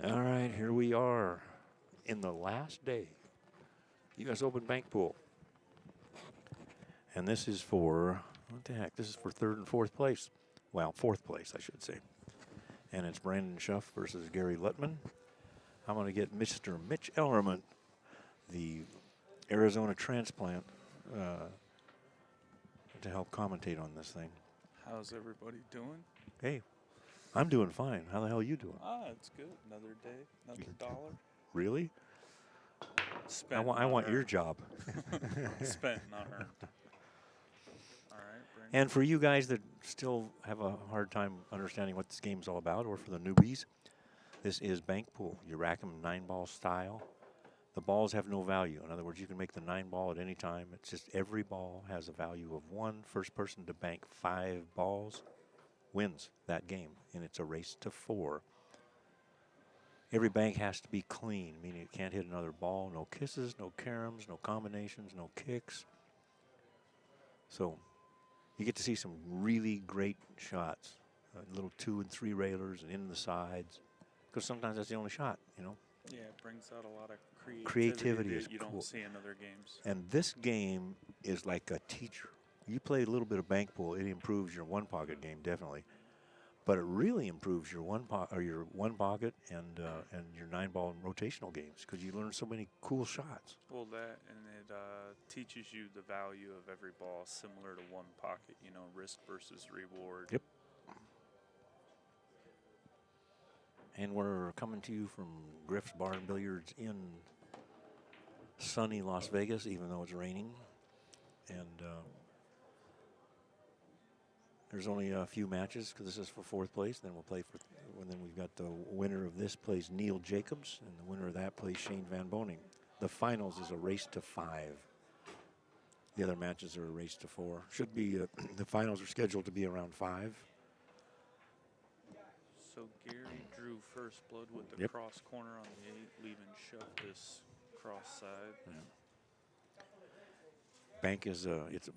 All right, here we are in the last day. U.S. Open Bank Pool. And this is for, what the heck? This is for third and fourth place. Well, fourth place, I should say. And it's Brandon Shuff versus Gary Lutman. I'm going to get Mr. Mitch Ellerman, the Arizona transplant, to help commentate on this thing. How's everybody doing? Hey, I'm doing fine. How the hell are you doing? It's good. Another day, another dollar. Really? Spent, I want your job. Spent, not earned. All right, Brandon. And for you guys that still have a hard time understanding what this game's all about, or for the newbies, this is bank pool. You rack them 9-ball style. The balls have no value. In other words, you can make the 9-ball at any time. It's just every ball has a value of 1. First person to bank 5 balls wins that game, and it's a race to 4. Every bank has to be clean, meaning it can't hit another ball. No kisses, no caroms, no combinations, no kicks. So you get to see some really great shots, little 2 and 3 railers and in the sides, because sometimes that's the only shot, you know. Yeah, it brings out a lot of Creativity that is you cool. don't see in other games. And this game is like a teacher. You play a little bit of bank pool, it improves your one pocket game definitely, but it really improves your one pocket and your 9-ball rotational games because you learn so many cool shots. Well, that and it teaches you the value of every ball, similar to one pocket. You know, risk versus reward. Yep. And we're coming to you from Griff's Bar and Billiards in sunny Las Vegas, even though it's raining. And there's only a few matches because this is for fourth place. Then we'll play for, and then we've got the winner of this plays Neil Jacobs, and the winner of that plays Shane Van Boning. The finals is a race to 5. The other matches are a race to 4. Should be the finals are scheduled to be around 5. So Gary drew first blood with the cross corner on the 8, leaving Shuff this cross side. Yeah.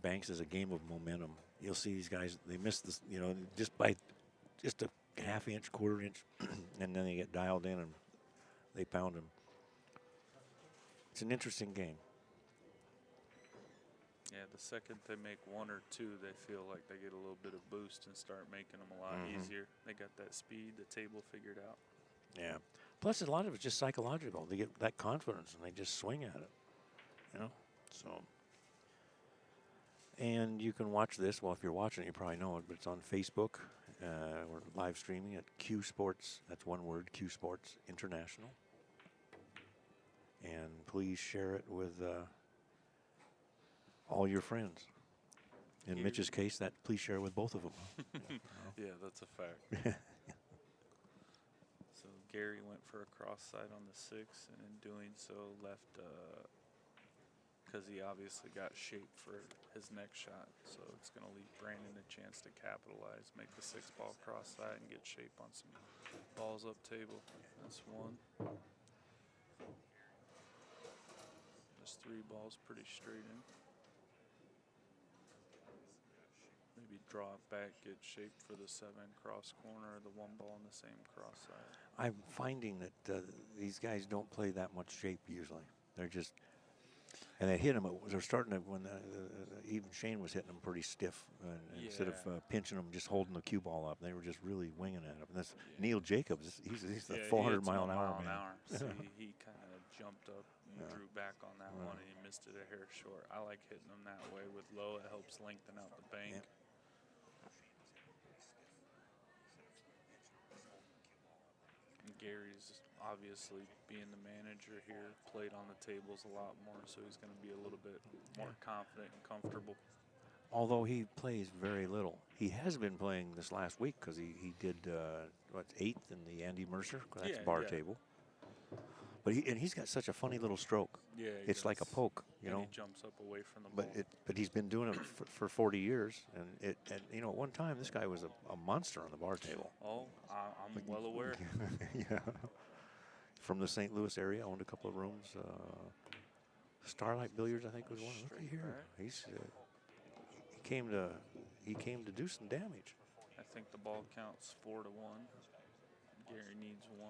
Banks is a game of momentum. You'll see these guys, they miss this, you know, just by just a half inch, quarter inch, and then they get dialed in and they pound them. It's an interesting game. Yeah, the second they make 1 or 2, they feel like they get a little bit of boost and start making them a lot easier. They got that speed, the table figured out. Yeah. Plus, a lot of it's just psychological. They get that confidence and they just swing at it, you know? So, and you can watch this. Well, if you're watching it, you probably know it, but it's on Facebook. We're live streaming at CueSports. That's one word, CueSports International. And please share it with all your friends. In Mitch's case, that please share with both of them. Yeah, that's a fact. So Gary went for a cross side on the 6, and in doing so left, because he obviously got shape for his next shot. So it's going to leave Brandon a chance to capitalize, make the 6-ball cross side, and get shape on some balls up table. That's 1. There's 3 balls pretty straight in. Maybe draw it back, get shaped for the 7 cross corner, or the 1 ball on the same cross side. I'm finding that these guys don't play that much shape usually. They're just, and they hit them. They're starting to when even Shane was hitting them pretty stiff, instead of pinching them, just holding the cue ball up. They were just really winging at him. And that's Neil Jacobs. He's the 400-mile-an-hour man. So he kind of jumped up and drew back on that one, and he missed it a hair short. I like hitting them that way with low. It helps lengthen out the bank. Yeah. Gary's obviously being the manager here, played on the tables a lot more, so he's going to be a little bit more confident and comfortable. Although he plays very little. He has been playing this last week because he did, 8th in the Andy Mercer. That's bar table. But he's got such a funny little stroke. Yeah, it's like a poke, you know. He jumps up away from the ball. But he's been doing it for 40 years, and you know, at one time this guy was a monster on the bar table. Oh, I'm well aware. Yeah. From the St. Louis area, owned a couple of rooms. Starlight Billiards, I think, was one. Look at here. He came to do some damage. I think the ball counts 4-1. Gary needs 1.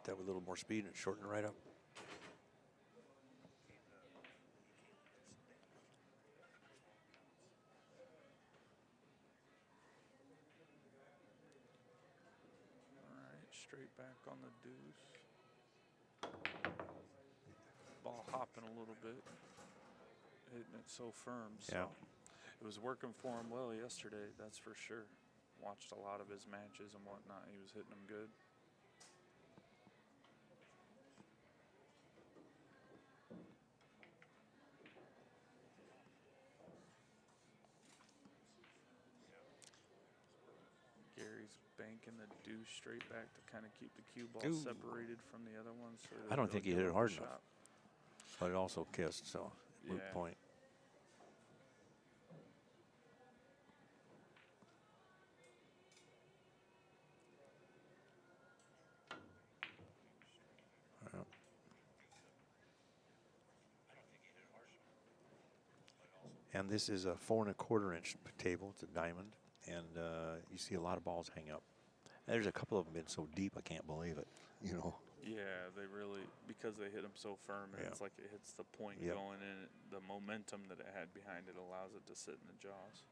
that with a little more speed and shorten it right up. All right, straight back on the deuce. Ball hopping a little bit, hitting it so firm. So Yeah. it was working for him well yesterday, that's for sure. Watched a lot of his matches and whatnot. He was hitting them good. Gary's banking the deuce straight back to kind of keep the cue ball Ooh. separated from the other ones. So I don't think he hit it hard enough. shot. But it also kissed, so moot Yeah. point. Yeah. And this is a 4 1/4 inch table. It's a diamond, and you see a lot of balls hang up. There's a couple of them been so deep, I can't believe it. You know. Yeah, they really, because they hit them so firm, and Yeah. it's like it hits the point Yep. going in. The momentum that it had behind it allows it to sit in the jaws.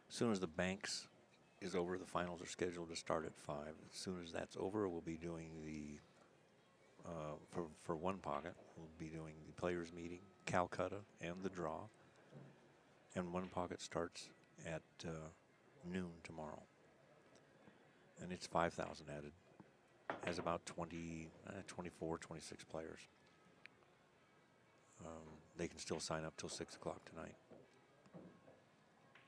As soon as the banks is over, the finals are scheduled to start at 5. As soon as that's over, we'll be doing the for one pocket, we'll be doing the players meeting, Calcutta, and the draw. And one pocket starts at noon tomorrow. And it's 5,000 added. Has about 24, 26 players. They can still sign up till 6 o'clock tonight.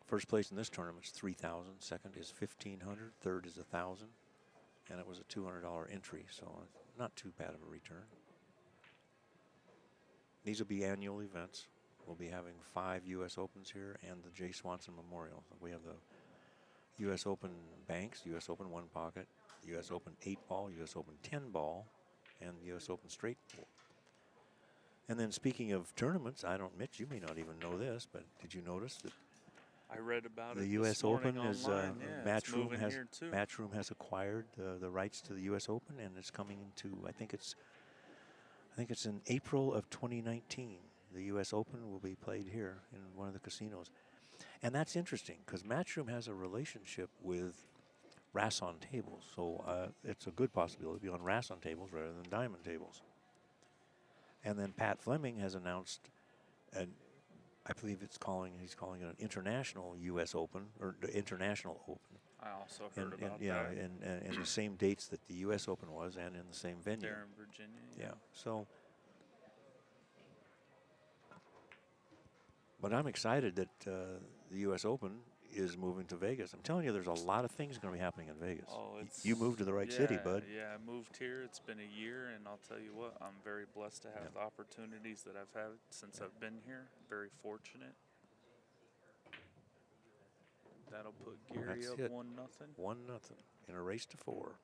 First place in this tournament is 3,000. Second is 1,500. Third is 1,000. And it was a $200 entry, so not too bad of a return. These will be annual events. We'll be having 5 U.S. Opens here and the Jay Swanson Memorial. We have the U.S. Open Banks, U.S. Open 1 Pocket, U.S. Open 8-ball, U.S. Open 10-ball, and U.S. Open straight pool. And then speaking of tournaments, Mitch, you may not even know this, but did you notice that I read about the it U.S. this morning Open is online. Yeah, it's moving here too. Matchroom has acquired the rights to the U.S. Open, and it's coming into I think it's in April of 2019. The U.S. Open will be played here in one of the casinos, and that's interesting because Matchroom has a relationship with Rasson tables, so it's a good possibility to be on Rasson tables rather than diamond tables. And then Pat Fleming has announced an I believe he's calling it an international U.S. Open or international Open. I also heard about yeah, that. and the same dates that the U.S. Open was, and in the same venue. There in Virginia. Yeah. So, but I'm excited that the U.S. Open is moving to Vegas. I'm telling you, there's a lot of things going to be happening in Vegas. Oh, You moved to the right city, bud. Yeah, I moved here. It's been a year, and I'll tell you what, I'm very blessed to have the opportunities that I've had since I've been here. Very fortunate. That'll put Gary That's up it. 1-0. 1-0 in a race to 4.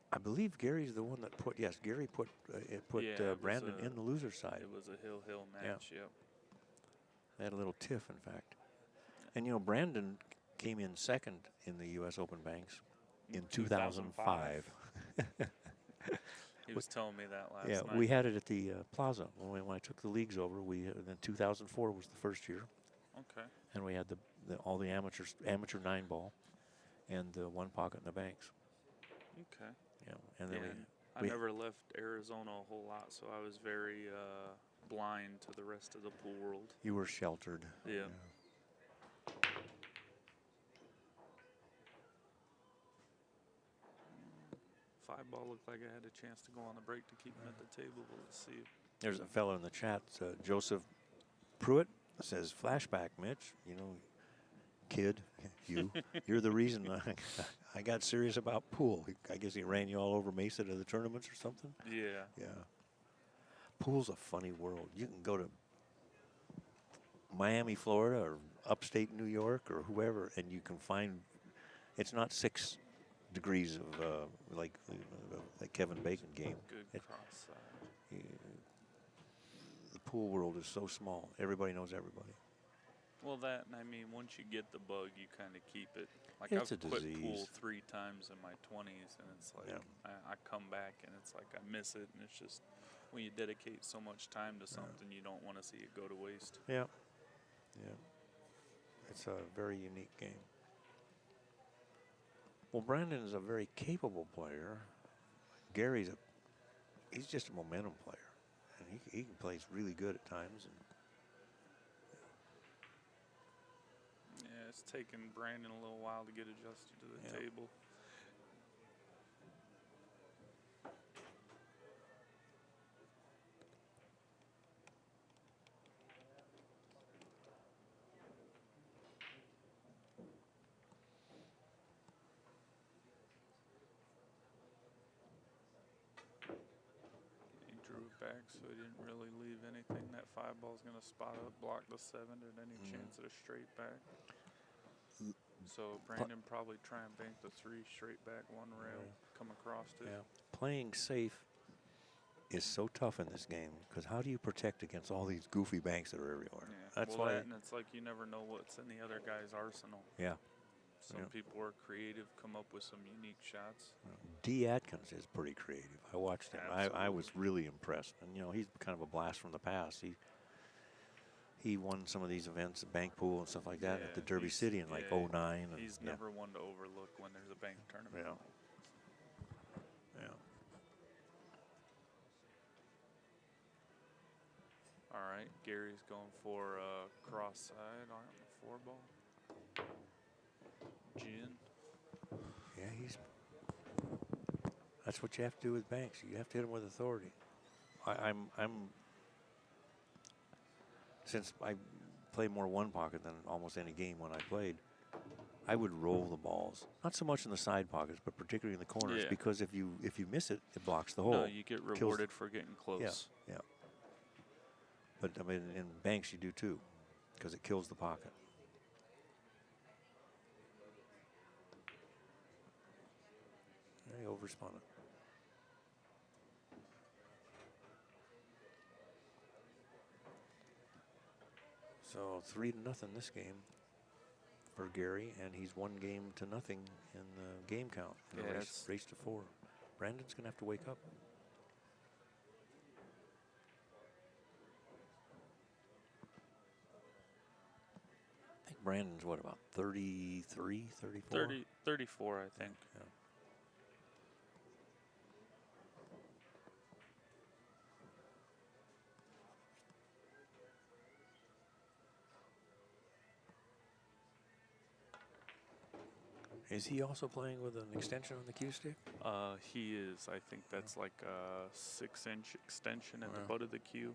I believe Gary's the one that Gary put Brandon in the loser side. It was a hill match, yep. They had a little tiff, in fact. And, you know, Brandon came in second in the U.S. Open Banks in 2005. He was telling me that last night. Yeah, we had it at the Plaza. When I took the leagues over, then 2004 was the first year. Okay. And we had all the amateur 9-ball and the 1 pocket in the banks. Okay. Yeah, and then I never left Arizona a whole lot, so I was very blind to the rest of the pool world. You were sheltered. Yeah. 5-ball looked like I had a chance to go on the break to keep him at the table, but let's see. There's a fellow in the chat, Joseph Pruitt, says, flashback, Mitch. You know, kid, you're the reason I got serious about pool. I guess he ran you all over Mesa to the tournaments or something. Yeah. Yeah. Pool's a funny world. You can go to Miami, Florida, or upstate New York, or whoever, and you can find it's not 6 degrees of like that Kevin Bacon game. Good It, cross side. the pool world is so small. Everybody knows everybody. Well, that, and I mean, once you get the bug, you kind of keep it. Like, It's I've a quit disease. pool 3 times in my 20s, and it's like, Yeah. I come back, and it's like I miss it, and it's just, when you dedicate so much time to something, you don't want to see it go to waste. Yeah. Yeah. It's a very unique game. Well, Brandon is a very capable player. Gary's he's just a momentum player, and he plays really good at times. And Yeah, it's taken Brandon a little while to get adjusted to the Yeah. table. He drew it back, so he didn't really leave anything. That 5 ball's going to spot up, block the 7 at any chance at a straight back. So Brandon probably try and bank the 3 straight back, 1 rail, come across it. yeah, playing safe is so tough in this game because how do you protect against all these goofy banks that are everywhere? Yeah. That's well, why. that, and it's like you never know what's in the other guy's arsenal. Yeah. Some people are creative, come up with some unique shots. D. Atkins is pretty creative. I watched him. I was really impressed. And, you know, he's kind of a blast from the past. He won some of these events, bank pool and stuff like that, at the Derby City in like '09. And He's never one to overlook when there's a bank tournament. Yeah. Yeah. All right, Gary's going for a cross side on the 4 ball. Gin. Yeah, that's what you have to do with banks. You have to hit them with authority. Since I play more one pocket than almost any game when I played, I would roll the balls. Not so much in the side pockets, but particularly in the corners, because if you miss it, it blocks the hole. No, you get rewarded for getting close. Yeah. But I mean, in banks you do too, because it kills the pocket. He overspun it. So 3-0 this game for Gary, and he's 1 game to nothing in the game count. In the race to 4. Brandon's going to have to wake up. I think Brandon's what, about 33, 34? 34, I think. Yeah. Is he also playing with an extension on the cue stick? He is. I think that's like a 6-inch extension at the butt of the cue.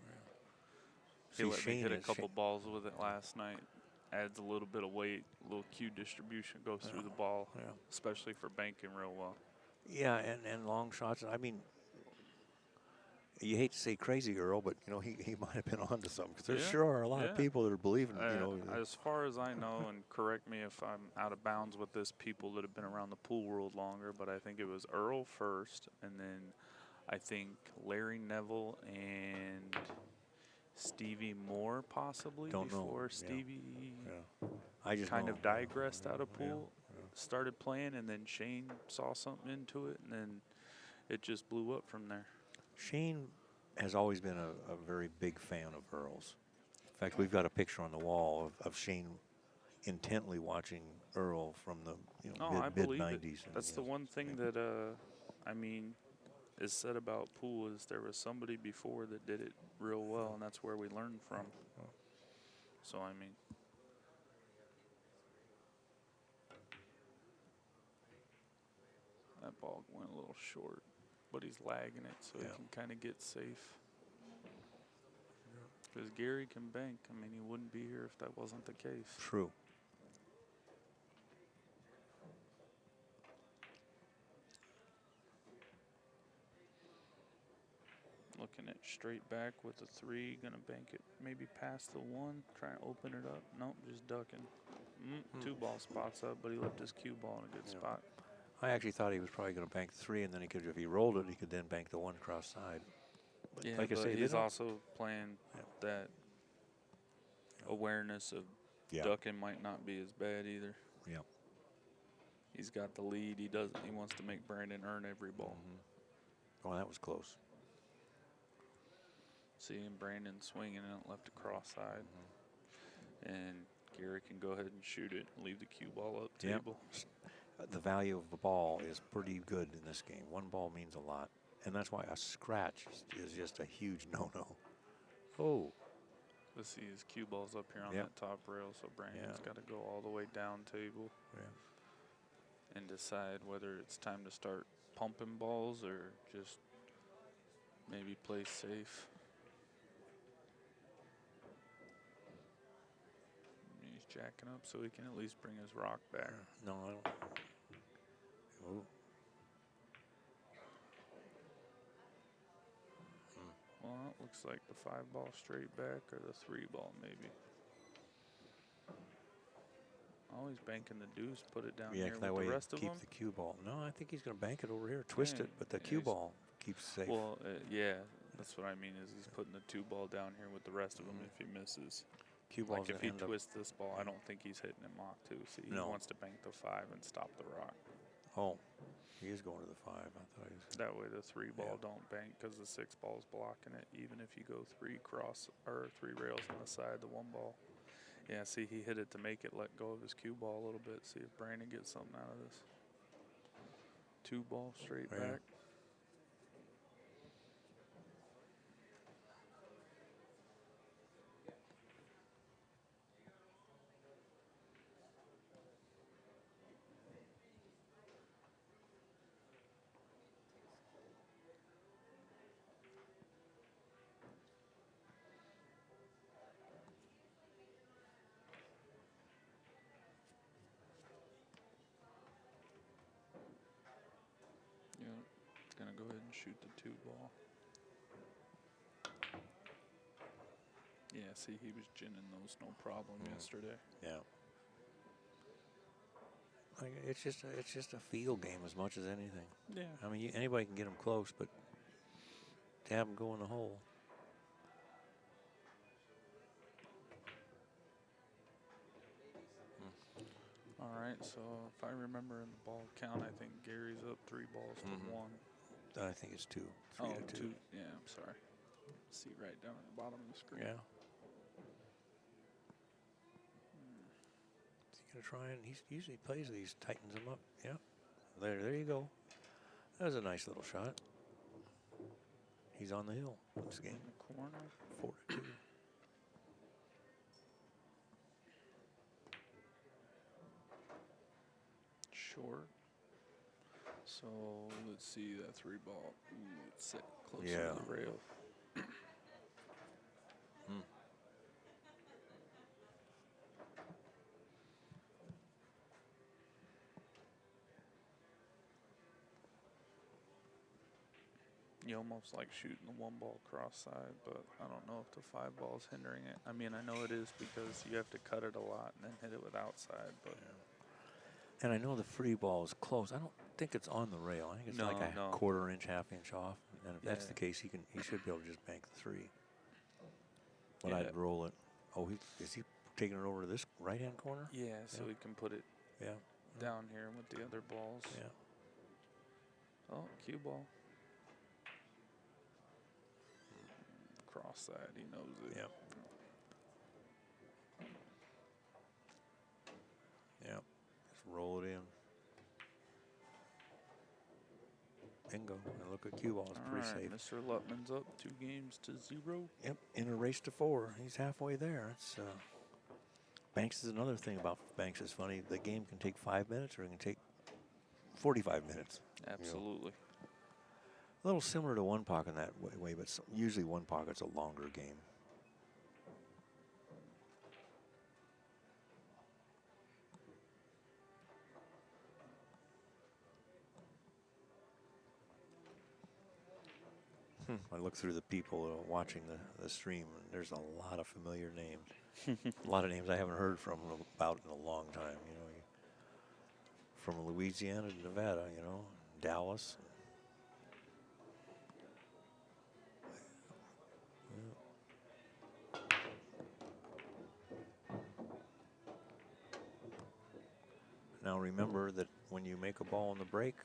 He let me hit a couple balls with it last night. Adds a little bit of weight, a little cue distribution goes through the ball, especially for banking real well. Yeah, and long shots. I mean, you hate to say crazy Earl, but you know he might have been onto something because there sure are a lot of people that are believing. You know, as far as I know, and correct me if I'm out of bounds with this, people that have been around the pool world longer, but I think it was Earl first, and then I think Larry Neville and Stevie Moore possibly before Stevie I just kind of digressed out of pool, started playing, and then Shane saw something into it, and then it just blew up from there. Shane has always been a very big fan of Earl's. In fact, we've got a picture on the wall of Shane intently watching Earl from the mid-90s. That's the one thing that I mean is said about pool is there was somebody before that did it real well, and that's where we learned from. So I mean, that ball went a little short, but he's lagging it so he can kind of get safe. Because Gary can bank. I mean, he wouldn't be here if that wasn't the case. True. Looking at straight back with the 3, gonna bank it maybe past the 1, try and open it up. Nope, just ducking. 2 ball spots up, but he left his cue ball in a good spot. I actually thought he was probably going to bank the 3, and then he could, if he rolled it, he could then bank the 1 cross side. But Yeah, like I but say, he's also playing Yeah. that awareness of Yeah. ducking might not be as bad either. Yeah. He's got the lead. He doesn't. He wants to make Brandon earn every ball. Oh, that was close. Seeing Brandon swinging it left to cross side, and Gary can go ahead and shoot it and leave the cue ball up Yep. table. The value of the ball is pretty good in this game. 1 ball means a lot. And that's why a scratch is just a huge no-no. Oh. Let's see, his cue ball's up here on Yep. that top rail, so Brandon's got to go all the way down table and decide whether it's time to start pumping balls or just maybe play safe. He's jacking up so he can at least bring his rock back. No, I don't. Oh. Well, it looks like the 5-ball straight back or the 3-ball maybe. Always banking the deuce, put it down Yeah, here that with way the rest of keep them. the cue ball. No, I think he's going to bank it over here, twist Yeah, it, but the yeah, cue ball keeps safe. Well, yeah, that's what I mean is he's putting the 2-ball down here with the rest of them if he misses. Cue ball's Like if he end up. twists this ball, I don't think he's hitting it Mach 2. See, he No. wants to bank the 5 and stop the rock. Oh, he is going to the 5. I thought he was. That way the 3-ball don't bank because the 6-ball's blocking it. Even if you go 3 cross or 3 rails on the side, the 1-ball. Yeah, see, he hit it to make it let go of his cue ball a little bit. See if Brandon gets something out of this. 2-ball straight back. Yeah, it's going to go ahead and shoot the 2-ball. Yeah, see, he was ginning those no problem yesterday. Yeah. Like, it's just a feel game as much as anything. Yeah. I mean, anybody can get them close, but to have them go in the hole. All right, so if I remember in the ball count, I think Gary's up 3 balls to 1. I think it's 2. 3 to 2. Yeah, I'm sorry. See right down at the bottom of the screen. Yeah. Is he gonna try and he usually plays these, tightens them up. Yeah. There you go. That was a nice little shot. He's on the hill this game. In the corner. 4 to 2. Short. So let's see that 3-ball. Ooh, it's set close Yeah. to the rail. You almost like shooting the 1-ball cross side, but I don't know if the 5-ball is hindering it. I mean, I know it is because you have to cut it a lot and then hit it with outside, but And I know the free ball is close. I don't think it's on the rail. I think it's like a quarter inch, half inch off. And if that's the case, he should be able to just bank the 3. But I'd roll it. Oh, is he taking it over to this right-hand corner? yeah, so he can put it Yeah. down here with the other balls. Yeah. Oh, cue ball. Cross side, he knows it. Yeah. Yeah. Just roll it in. Bingo. And look at cue ball. It's pretty safe. Mr. Lutman's up 2-0. Yep. In a race to 4. He's halfway there. It's Banks is another thing about Banks is funny. The game can take 5 minutes or it can take 45 minutes. Absolutely. A little similar to one pocket in that way, but usually one pocket's a longer game. I look through the people watching the stream, and there's a lot of familiar names. A lot of names I haven't heard from about in a long time. from Louisiana to Nevada, you know, Dallas. Now remember that when you make a ball in the break,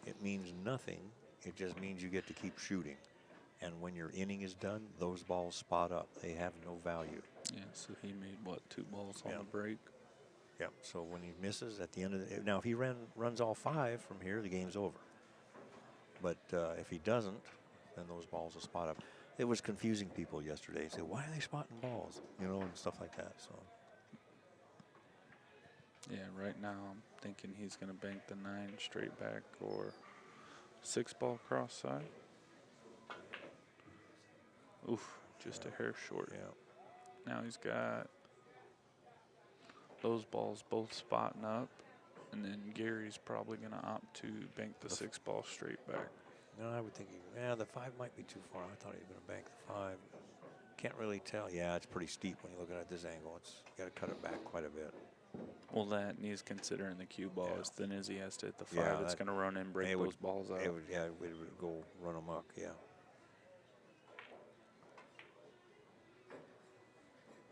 it means nothing. It just means you get to keep shooting. And when your inning is done, those balls spot up. They have no value. Yeah, so he made, what, 2 balls on Yeah. the break? Yeah, so when he misses at the end of the... Now, if he runs all 5 from here, the game's over. But if he doesn't, then those balls will spot up. It was confusing people yesterday. Say, why are they spotting balls? You know, and stuff like that. So. Yeah, right now I'm thinking he's going to bank the 9 straight back or 6-ball cross side. Oof, just a hair short. Yeah. Now he's got those balls both spotting up, and then Gary's probably going to opt to bank the 6-ball straight back. No, I would think, the 5 might be too far. I thought he was going to bank the 5. Can't really tell. Yeah, it's pretty steep when you look at it at this angle. It's got to cut it back quite a bit. Well, that, and he's considering the cue ball as thin as he has to hit the 5. Yeah, it's going to run and break those balls out. It would go run amok, yeah.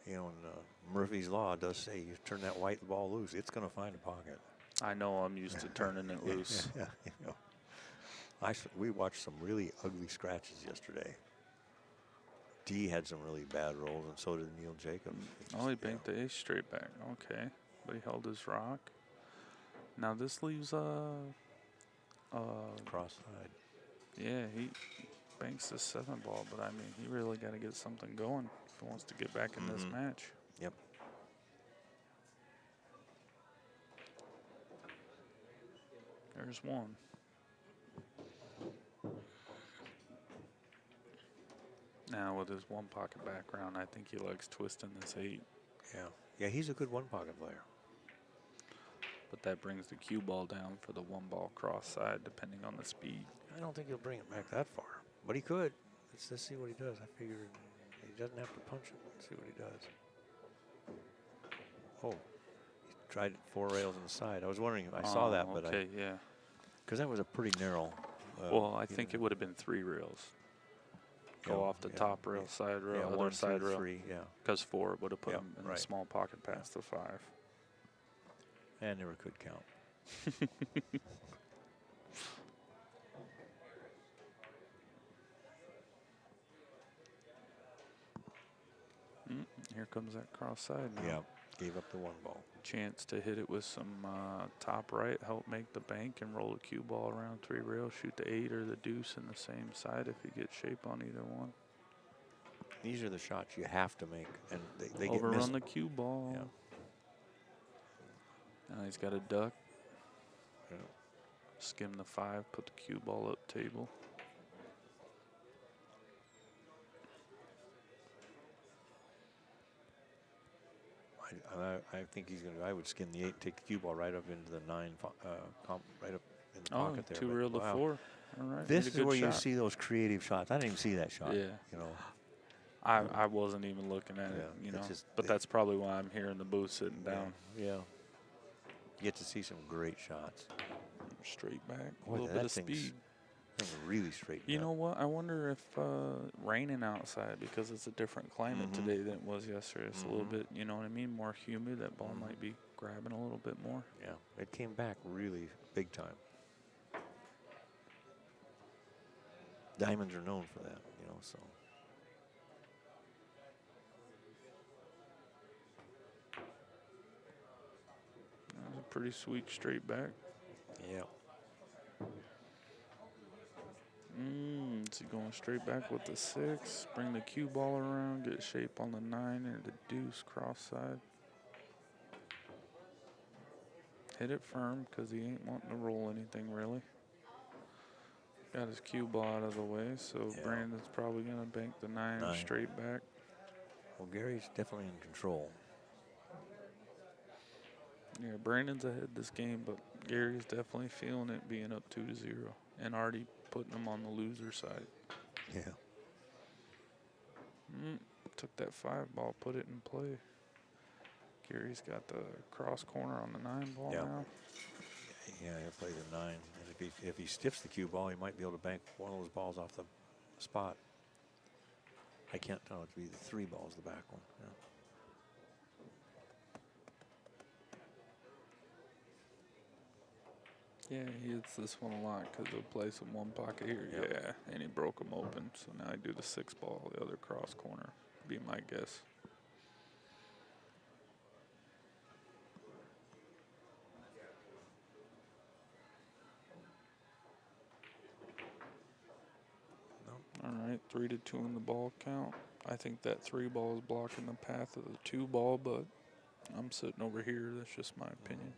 You know, and Murphy's Law does say you turn that white ball loose, it's going to find a pocket. I know, I'm used to turning it loose. Yeah, you know. We watched some really ugly scratches yesterday. D had some really bad rolls, and so did Neil Jacobs. Oh, he banked the ace straight back. Okay, but he held his rock. Now this leaves cross side. Yeah, he banks the 7-ball, but I mean, he really got to get something going if he wants to get back in this match. Yep. There's one. Now with his 1-pocket background, I think he likes twisting this 8. Yeah, he's a good 1-pocket player. But that brings the cue ball down for the 1-ball cross side, depending on the speed. I don't think he'll bring it back that far, but he could. Let's see what he does. I figured he doesn't have to punch it. Let's see what he does. Oh, he tried 4 rails on the side. I was wondering if I saw that, but yeah. Because that was a pretty narrow. Well, I think it would have been 3 rails. Go off the top rail, side rail, other 1, side 2, rail. 3, yeah. Because 4 would have put him in right. the small pocket past the 5. And never could count. Here comes that cross side now. Yeah, gave up the 1 ball. Chance to hit it with some top right, help make the bank, and roll a cue ball around 3 rails, shoot the 8 or the deuce in the same side if he gets shape on either one. These are the shots you have to make, and they get Overrun missed. the cue ball. Yeah. Now he's got a duck. Yeah. Skim the 5, put the cue ball up table. I think he's going to. I would skim the 8, take the cue ball right up into the 9, right up in the pocket there. 2 rail to 4. All right. This is where you see those creative shots. I didn't even see that shot. Yeah. You know. I wasn't even looking at it. You know. But that's probably why I'm here in the booth sitting down. Yeah. You get to see some great shots. Straight back, a Boy, little bit of speed. Really straight. You know what? I wonder if raining outside, because it's a different climate today than it was yesterday. It's a little bit, you know what I mean, more humid. That ball might be grabbing a little bit more. Yeah, it came back really big time. Diamonds are known for that, you know, so. That was a pretty sweet straight back. Yeah. Is he going straight back with the 6? Bring the cue ball around, get shape on the 9 or the deuce cross side. Hit it firm because he ain't wanting to roll anything really. Got his cue ball out of the way, so Brandon's probably going to bank the 9 straight back. Well, Gary's definitely in control. Yeah, Brandon's ahead this game, but Gary's definitely feeling it being up 2-0 and already putting him on the loser side. Yeah. Took that 5 ball, put it in play. Gary's got the cross corner on the 9 ball now. Yeah, he'll play the 9. And if he stiffs the cue ball, he might be able to bank one of those balls off the spot. I can't tell. It'd be the 3 balls, the back one. Yeah. Yeah, he hits this one a lot because he'll place in one pocket here. Yep. Yeah, and he broke him open. So now I do the 6 ball, the other cross corner. Be my guess. Nope. All right, 3-2 in the ball count. I think that 3 ball is blocking the path of the 2 ball, but I'm sitting over here. That's just my opinion.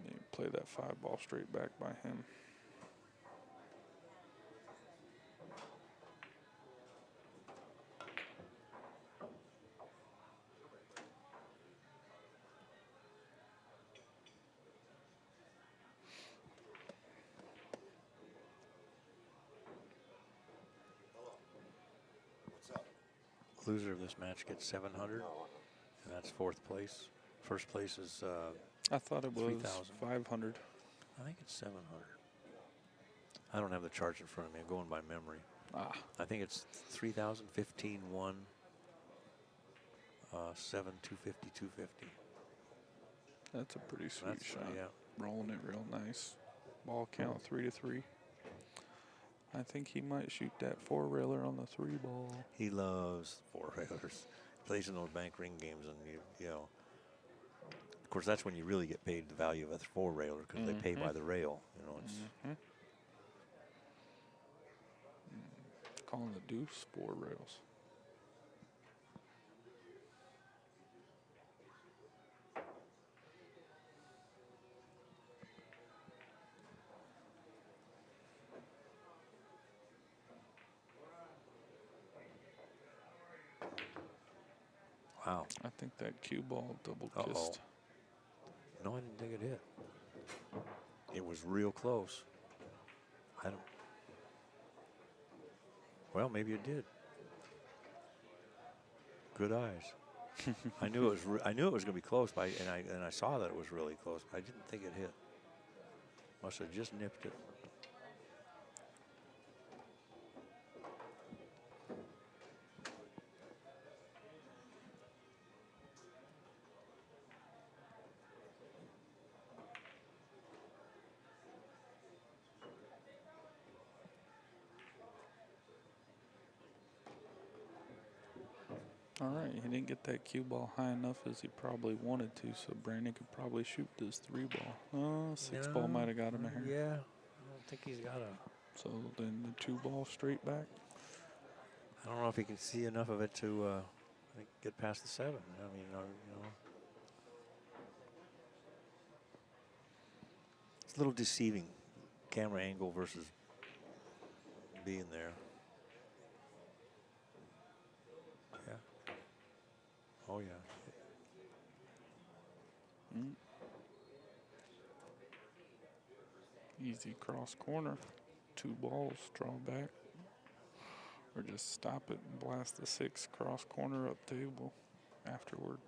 You play that 5 ball straight back by him. Loser of this match gets 700, and that's 4th place. First place is I thought it was 3,000. 500. I think it's 700. I don't have the charts in front of me. I'm going by memory. I think it's 3,000, 15, 1, 7, 250, 250. That's a pretty sweet That's, shot. yeah. Rolling it real nice. Ball count 3-3. I think he might shoot that 4-railer on the 3 ball. He loves 4-railers. Plays in those bank ring games, and you know. Of course, that's when you really get paid the value of a 4-railer because they pay by the rail. You know, it's calling the deuce 4 rails. wow. I think that cue ball double kissed. No, I didn't think it hit. It was real close. I don't. Well, maybe it did. Good eyes. I knew it was. I knew it was going to be close, and I saw that it was really close. But I didn't think it hit. Must have just nipped it. All right, he didn't get that cue ball high enough as he probably wanted to, so Brandon could probably shoot this 3 ball. Oh, 6 ball might have got him in here. Yeah, I don't think he's got a. So then the 2 ball straight back. I don't know if he can see enough of it to get past the 7. I mean, you know. It's a little deceiving, camera angle versus being there. Yeah. Oh, yeah. Easy cross corner. 2 balls, draw back. Or just stop it and blast the 6 cross corner up table afterward.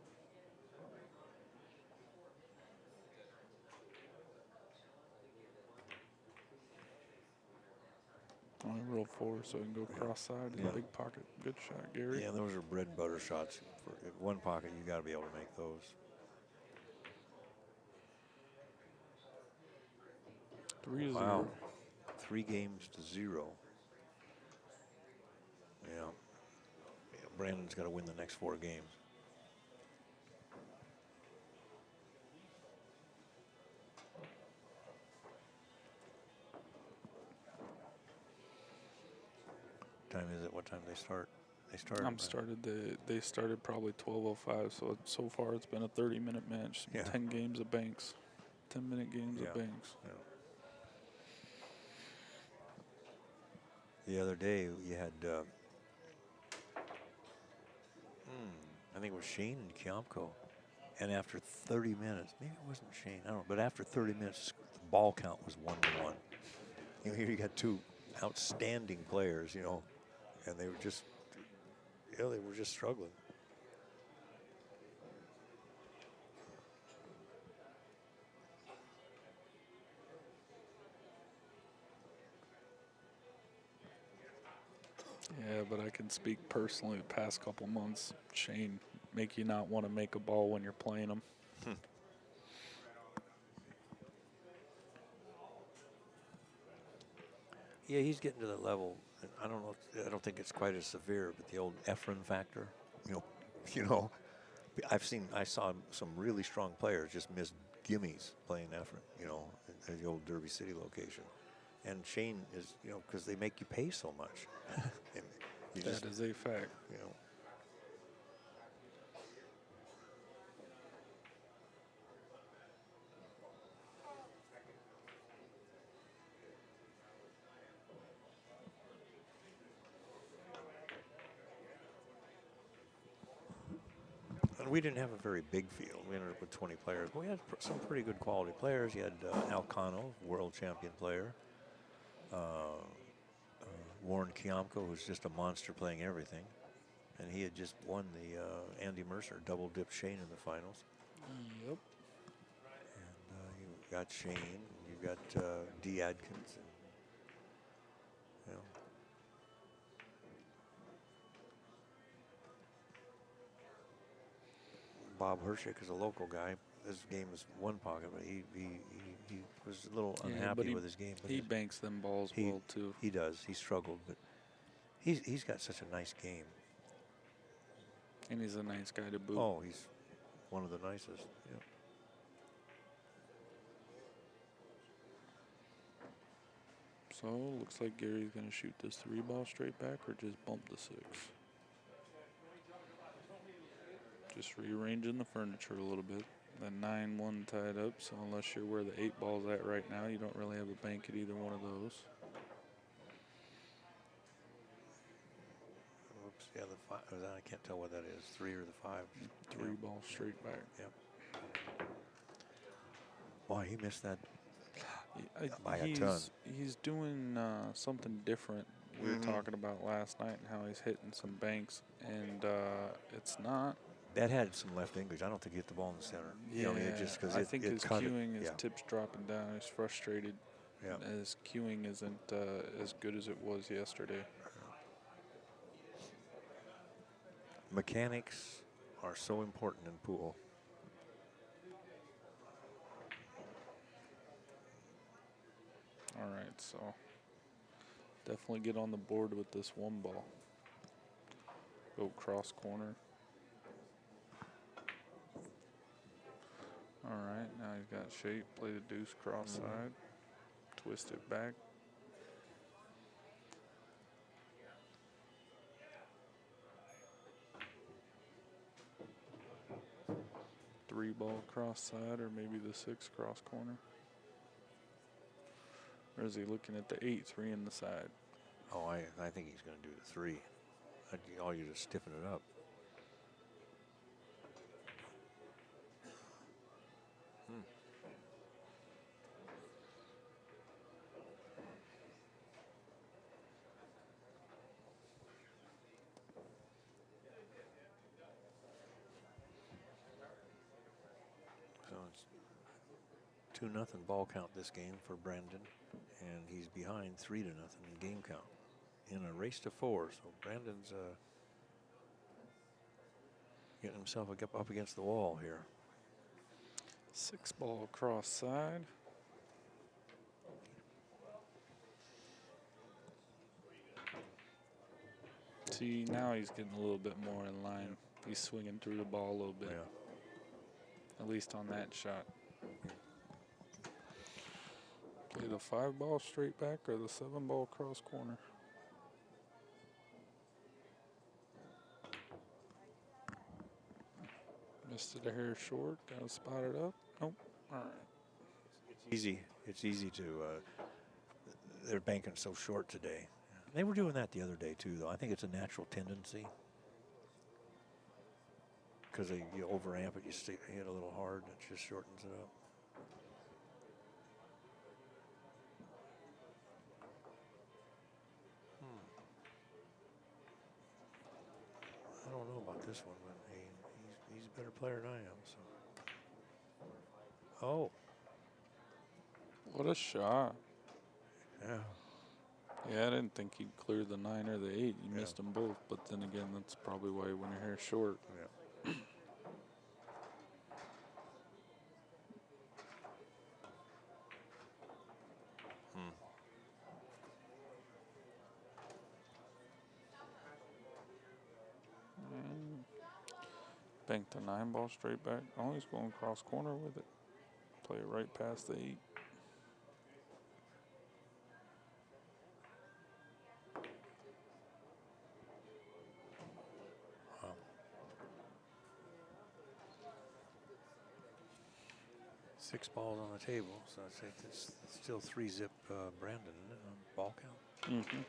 Only roll 4 so he can go cross side in the big pocket. Good shot, Gary. Yeah, those are bread and butter shots. For one pocket, you got to be able to make those. 3-0. Wow. 3 games to 0. Yeah. Brandon's got to win the next 4 games. Time is it? What time they start? They started probably 12:05. So far it's been a 30-minute match. Yeah. 10 games of banks. 10-minute games of banks. Yeah. The other day you had, I think it was Shane and Kiamko. And after 30 minutes, maybe it wasn't Shane, I don't know, but after 30 minutes, the ball count was 1-1. You know, here you got 2 outstanding players, you know, and they were just, they were just struggling. can speak personally the past couple months. Shane make you not want to make a ball when you're playing them. Yeah, he's getting to that level. And I don't know. I don't think it's quite as severe, but the old Efren factor. You know, you know. I saw some really strong players just miss gimmies playing Efren. You know, at the old Derby City location. And Shane is, you know, because they make you pay so much. And you That is a fact. you know. And we didn't have a very big field. We ended up with 20 players. But we had some pretty good quality players. You had Alcano, world champion player. Warren Kiamko, who's just a monster playing everything. And he had just won the Andy Mercer double dip Shane in the finals. Yep. And you got Shane, you got D. Adkins, and, you know. Bob Hershik is a local guy. His game is one pocket, but he was a little unhappy with his game. But he banks them balls well too. He does. He struggled, but he's got such a nice game. And he's a nice guy to boot. Oh, he's one of the nicest. Yeah. So looks like Gary's going to shoot this 3-ball straight back or just bump the 6. Just rearranging the furniture a little bit. The 9-1 tied up, so unless you're where the 8-ball's at right now, you don't really have a bank at either one of those. Oops, yeah, the 5. I can't tell what that is, 3 or the 5. 3-ball straight back. Yep. Boy, he missed that by a ton. He's doing something different. We were talking about last night and how he's hitting some banks, and it's not. That had some left English. I don't think he hit the ball in the center. Yeah, you know, it just because I think his cueing, his yeah. tips dropping down. He's frustrated. Yeah. His cueing isn't as good as it was yesterday. Mechanics are so important in pool. All right, so definitely get on the board with this 1-ball. Go cross corner. All right, now he's got shape. Play the deuce cross side. Twist it back. Three-ball cross side or maybe the 6 cross corner. Or is he looking at the 8-3 in the side? Oh, I think he's going to do the 3. All you just stiffen it up. So it's 2-0 ball count this game for Brandon, and he's behind 3-0 in game count in a race to 4. So Brandon's getting himself up against the wall here. 6-ball cross side. See, now he's getting a little bit more in line. He's swinging through the ball a little bit. Yeah. At least on that shot. Play the 5-ball straight back or the 7-ball cross corner. Missed it a hair short. Got to spot it up. Nope. All right. It's easy to. They're banking so short today. They were doing that the other day too, though. I think it's a natural tendency because you overamp it, you hit a little hard, and it just shortens it up. I don't know about this one, but he's a better player than I am. So. Oh. What a shot. Yeah. Yeah, I didn't think he'd clear the 9 or the 8. He missed them both, but then again, that's probably why he went a hair short. Yeah. Banked the 9 ball straight back. Oh, he's going cross corner with it. Play it right past the 8. Wow. 6 balls on the table, so I'd say it's still 3-zip Brandon ball count. Mm-hmm.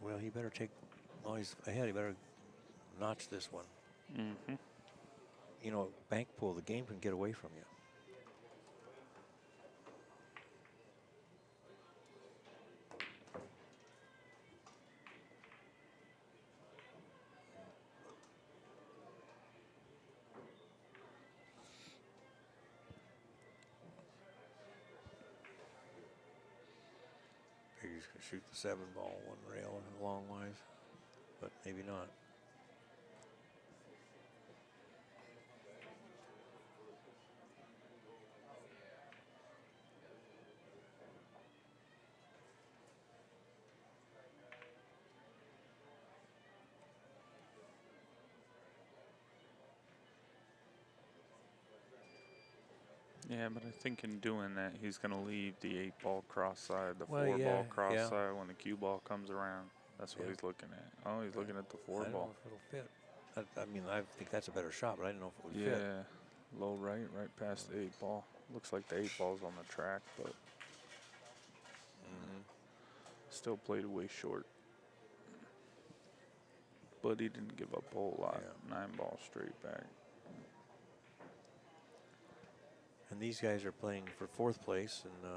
Well, he better take. Oh, he's ahead. He better notch this one. Mm-hmm. You know, bank pool, the game can get away from you. Figure he's going to shoot the 7 ball one rail long wise, but maybe not. Yeah, but I think in doing that, he's going to leave the 8 ball cross side, the Well, 4 yeah, ball cross yeah. side when the cue ball comes around. That's what he's looking at. Oh, he's looking at the 4 I don't ball. know if it'll fit. I mean, I think that's a better shot, but I didn't know if it would Yeah, fit. low right past the 8 ball. Looks like the 8 ball's on the track, but still played way short. But he didn't give up a whole lot. Yeah. 9 ball straight back. And these guys are playing for 4th place, and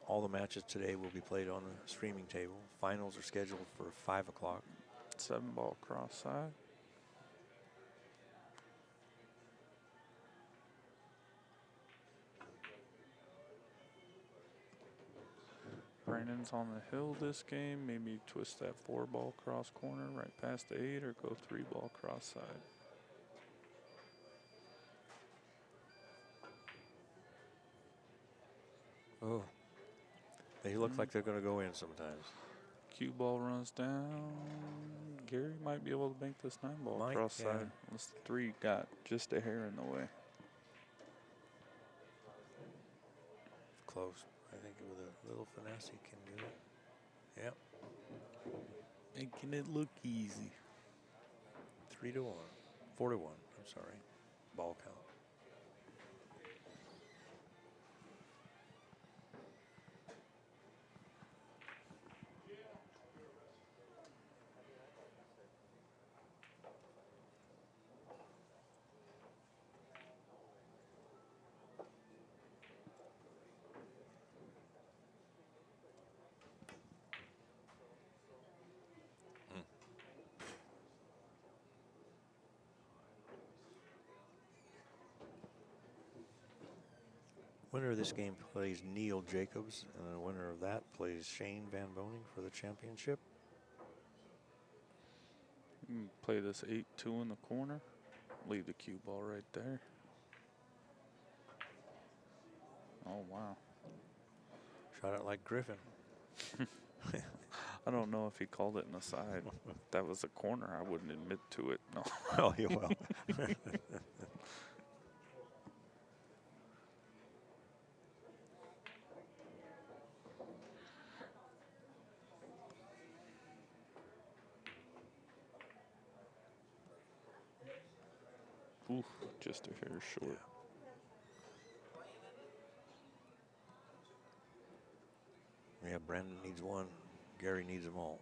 all the matches today will be played on the streaming table. Finals are scheduled for 5 o'clock. 7 ball cross side. Brandon's on the hill this game. Maybe twist that 4 ball cross corner right past the 8 or go 3 ball cross side. Oh, they look like they're going to go in sometimes. Cue ball runs down. Gary might be able to bank this 9 ball cross side. This 3 got just a hair in the way. Close. I think with a little finesse he can do it. Yep. Making it look easy. 3-1. 4-1. I'm sorry. Ball count. Winner of this game plays Neil Jacobs, and the winner of that plays Shane Van Boning for the championship. Play this 8-2 in the corner. Leave the cue ball right there. Oh, wow. Shot it like Griffin. I don't know if he called it in the side. If that was a corner, I wouldn't admit to it. No. Oh, you will. Oof, just a hair short. Yeah, Brandon needs 1. Gary needs them all.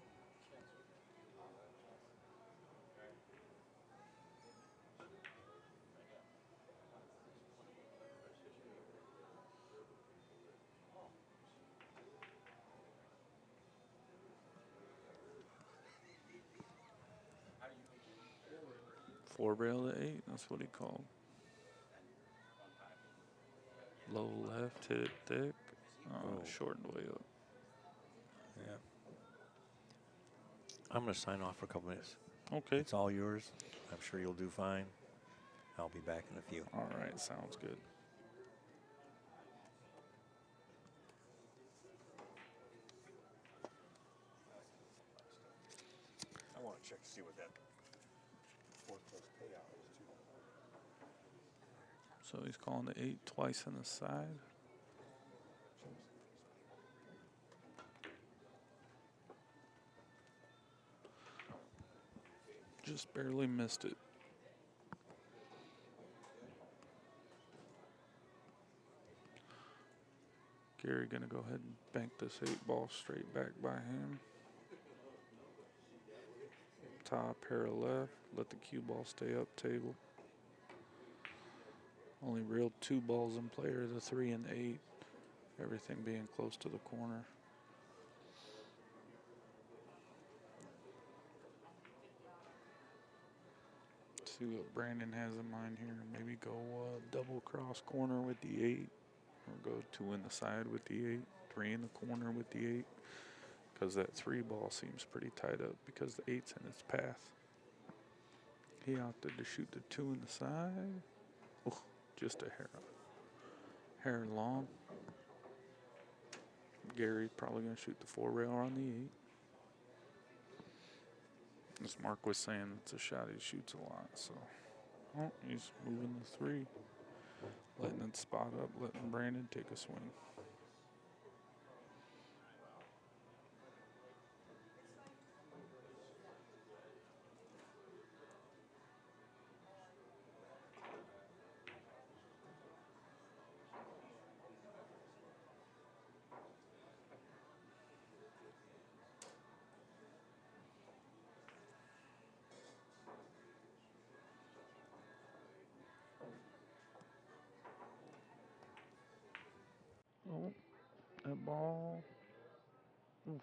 Four rail to 8, that's what he called. Low left, hit it thick. Oh. Shortened way up. Yeah. I'm going to sign off for a couple minutes. Okay. It's all yours. I'm sure you'll do fine. I'll be back in a few. All right, sounds good. I want to check to see what that fourth place payout is, too. So he's calling the 8 twice in the side. Just barely missed it. Gary gonna go ahead and bank this 8 ball straight back by him. Top pair of left. Let the cue ball stay up table. Only real 2 balls in play are the 3 and the 8. Everything being close to the corner. See what Brandon has in mind here. Maybe go double cross corner with the 8. Or go 2 in the side with the 8. 3 in the corner with the 8. Because that 3 ball seems pretty tied up because the 8's in its path. He opted to shoot the 2 in the side. Oh, just a hair long. Gary's probably going to shoot the 4 rail on the 8. As Mark was saying, it's a shot he shoots a lot. So, he's moving the 3. Letting it spot up, letting Brandon take a swing. Oh, that ball. Oof.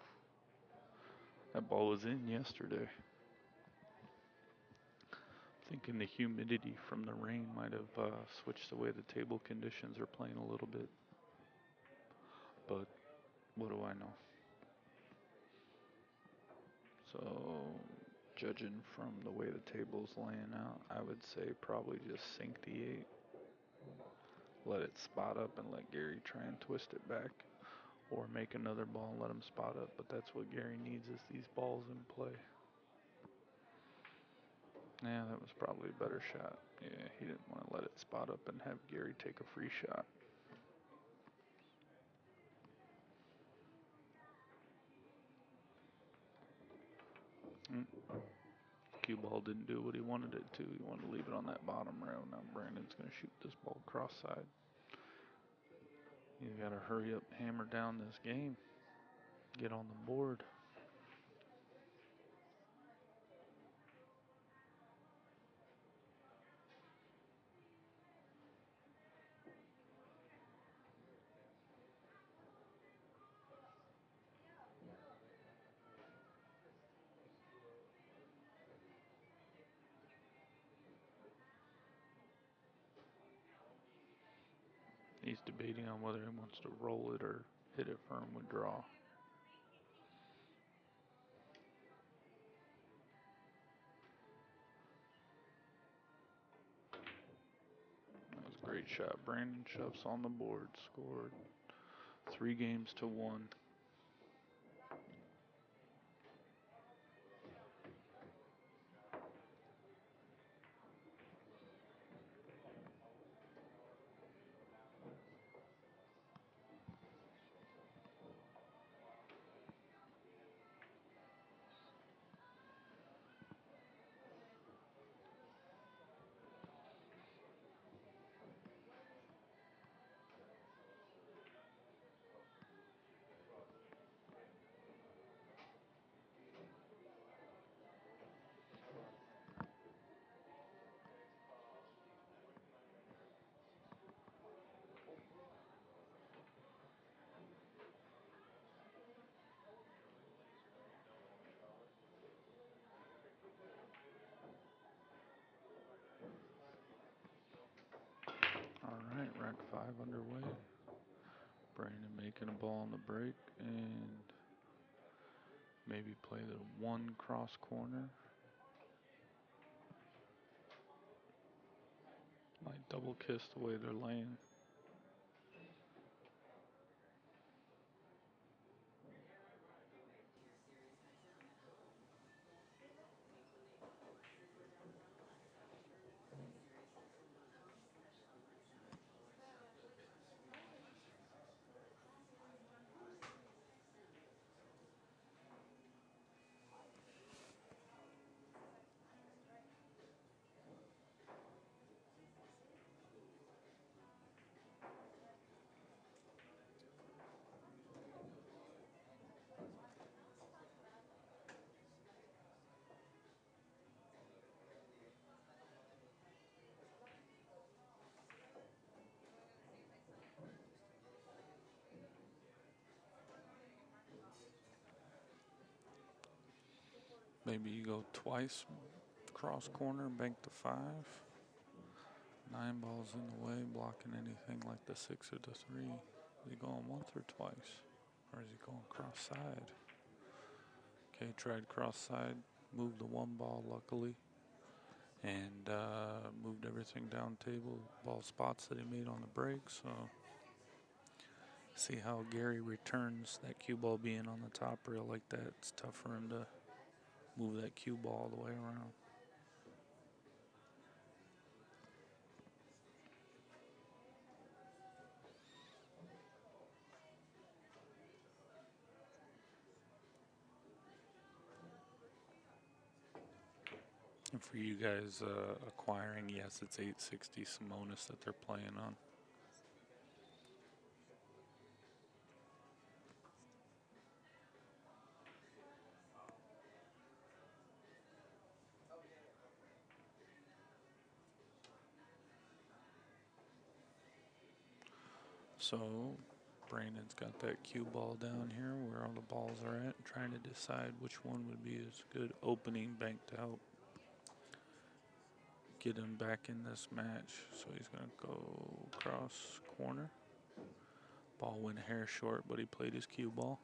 That ball was in yesterday. Thinking the humidity from the rain might have switched the way the table conditions are playing a little bit. But what do I know? So, judging from the way the table's laying out, I would say probably just sink the 8. Let it spot up and let Gary try and twist it back. Or make another ball and let him spot up. But that's what Gary needs is these balls in play. Yeah, that was probably a better shot. Yeah, he didn't want to let it spot up and have Gary take a free shot. Cue ball didn't do what he wanted it to. He wanted to leave it on that bottom rail. Now Brandon's going to shoot this ball cross side. You got to hurry up, hammer down this game. Get on the board. He's debating on whether he wants to roll it or hit it firm with draw. That was a great shot. Brandon Shuff's on the board. Scored 3 games to 1. All right, rack 5 underway. Brandon making a ball on the break and maybe play the one cross corner. Might double kiss the way they're laying. Maybe you go twice, cross corner, bank to 5. 9 balls in the way, blocking anything like the 6 or the 3. Is he going once or twice? Or is he going cross side? Okay, tried cross side, moved the 1 ball luckily, and moved everything down table, ball spots that he made on the break. So see how Gary returns that cue ball being on the top rail like that. It's tough for him to move that cue ball all the way around. And for you guys acquiring, yes, it's 860 Simonis that they're playing on. So Brandon's got that cue ball down here where all the balls are at, trying to decide which one would be his good opening bank to help get him back in this match. So he's going to go cross corner. Ball went a hair short, but he played his cue ball.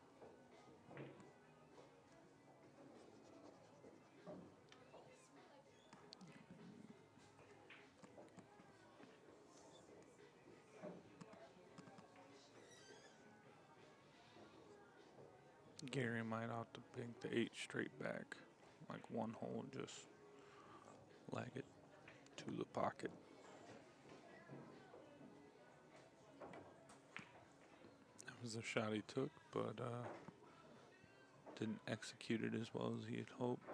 Gary might opt to bank the 8 straight back, like 1 hole, and just lag it to the pocket. That was the shot he took, but didn't execute it as well as he had hoped.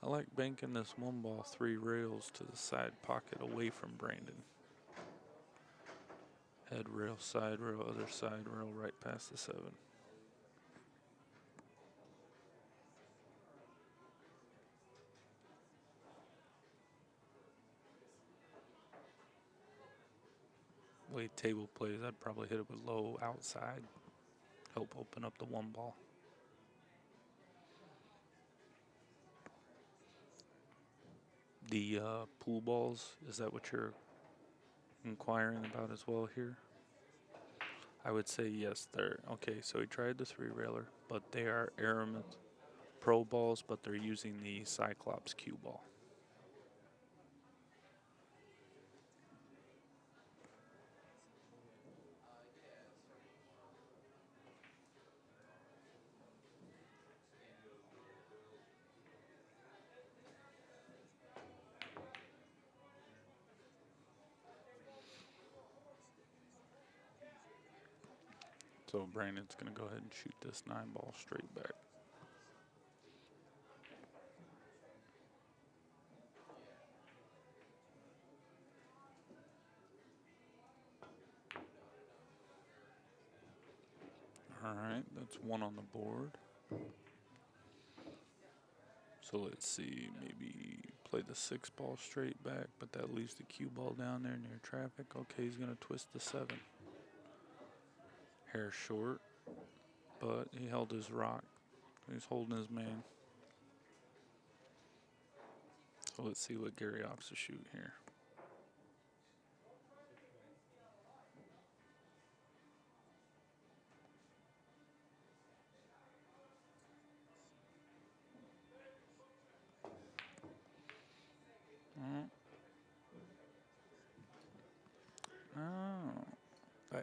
I like banking this 1 ball 3 rails to the side pocket away from Brandon. Head rail, side rail, other side rail, right past the 7. Way table plays, I'd probably hit it with low outside. Help open up the 1 ball. The pool balls, is that what you're inquiring about as well here? I would say yes, they're okay. So he tried the 3 railer, but they are Aramith Pro balls, but they're using the Cyclops cue ball. So Brandon's going to go ahead and shoot this 9 ball straight back. All right, that's 1 on the board. So let's see, maybe play the 6 ball straight back, but that leaves the cue ball down there near traffic. Okay, he's going to twist the 7. Hair short, but he held his rock. He's holding his man. So let's see what Gary opts to shoot here.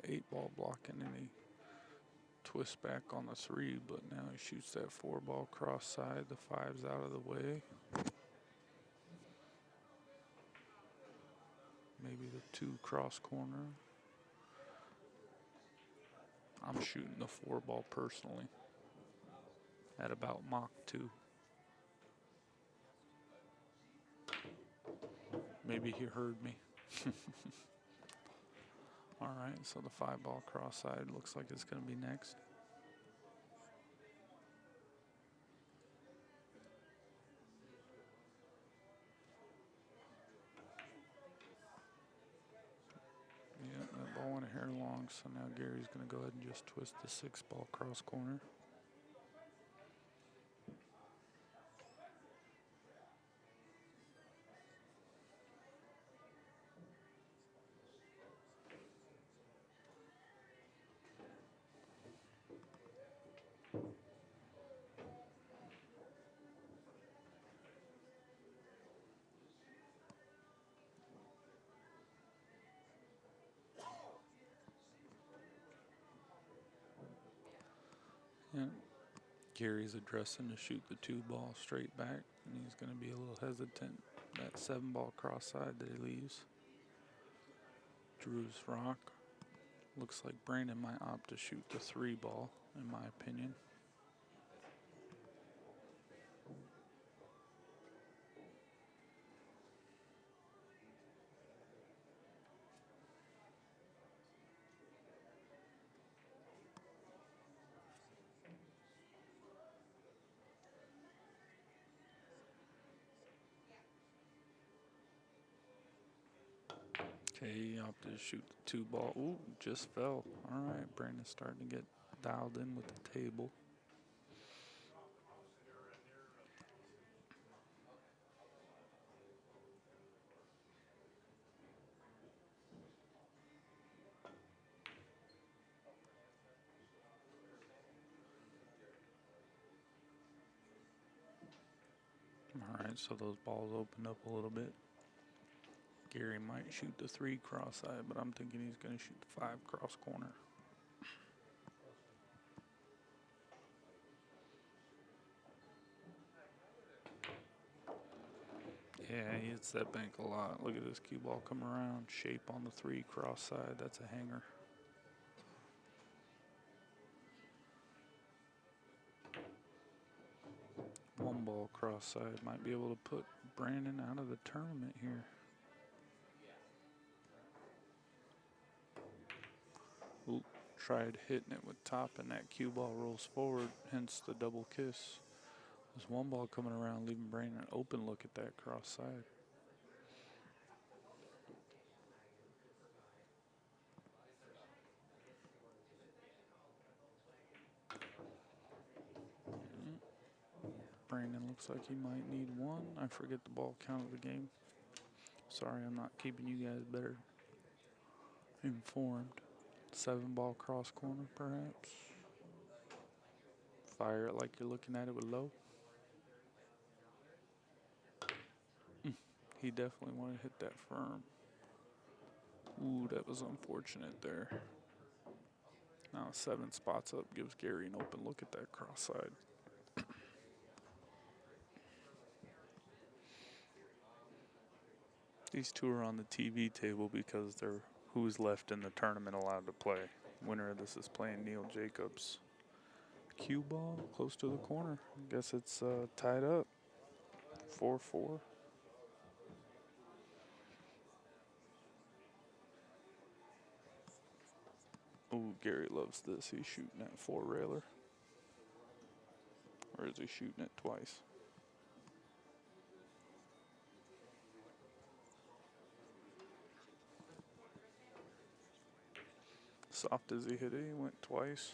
8 ball blocking, and he twists back on the 3, but now he shoots that 4 ball cross side. The 5's out of the way. Maybe the 2 cross corner. I'm shooting the 4 ball personally at about Mach 2. Maybe he heard me. All right, so the 5 ball cross side looks like it's going to be next. Yeah, that ball went a hair long, so now Gary's going to go ahead and just twist the 6 ball cross corner. And Gary's addressing to shoot the 2 ball straight back, and he's going to be a little hesitant. That 7 ball cross side that he leaves. Drew's rock. Looks like Brandon might opt to shoot the 3 ball, in my opinion. Okay, he opted to shoot the 2 ball. Ooh, just fell. All right, Brandon's starting to get dialed in with the table. All right, so those balls opened up a little bit. Gary might shoot the 3 cross side, but I'm thinking he's going to shoot the 5 cross corner. Yeah, he hits that bank a lot. Look at this cue ball come around. Shape on the 3 cross side. That's a hanger. One ball cross side might be able to put Brandon out of the tournament here. Ooh, tried hitting it with top, and that cue ball rolls forward, hence the double kiss. There's one ball coming around, leaving Brandon an open look at that cross side. Brandon looks like he might need 1. I forget the ball count of the game. Sorry, I'm not keeping you guys better informed. 7 ball cross corner, perhaps. Fire it like you're looking at it with low. He definitely wanted to hit that firm. Ooh, that was unfortunate there. Now 7 spots up gives Gary an open look at that cross side. These 2 are on the TV table because they're who's left in the tournament allowed to play. Winner of this is playing Neil Jacobs. Cue ball close to the corner. I guess it's tied up. 4-4. Ooh, Gary loves this. He's shooting that 4 railer. Or is he shooting it twice? Soft as he hit it, he went twice.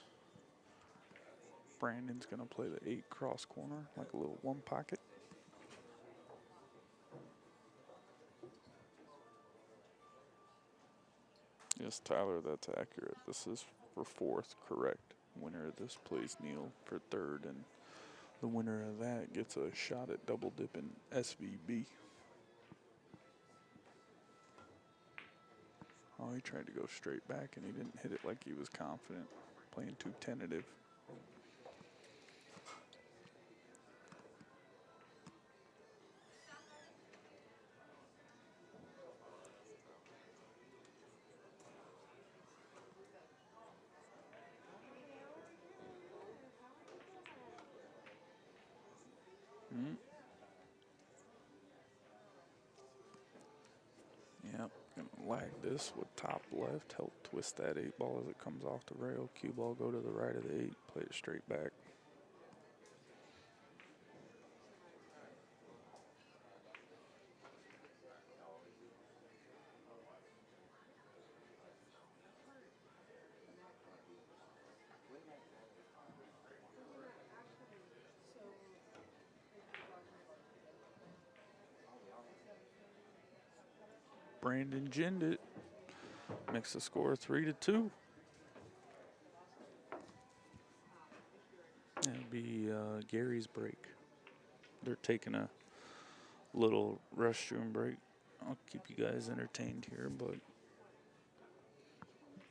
Brandon's going to play the 8 cross corner, like a little 1 pocket. Yes, Tyler, that's accurate. This is for 4th, correct. Winner of this plays Neil for 3rd, and the winner of that gets a shot at double dipping SVB. Oh, he tried to go straight back, and he didn't hit it like he was confident, playing too tentative. Yep, gonna lag this with top left, help twist that 8 ball as it comes off the rail. Cue ball go to the right of the 8, play it straight back. Brandon ginned it, makes the score 3-2. It'll be Gary's break. They're taking a little restroom break. I'll keep you guys entertained here, but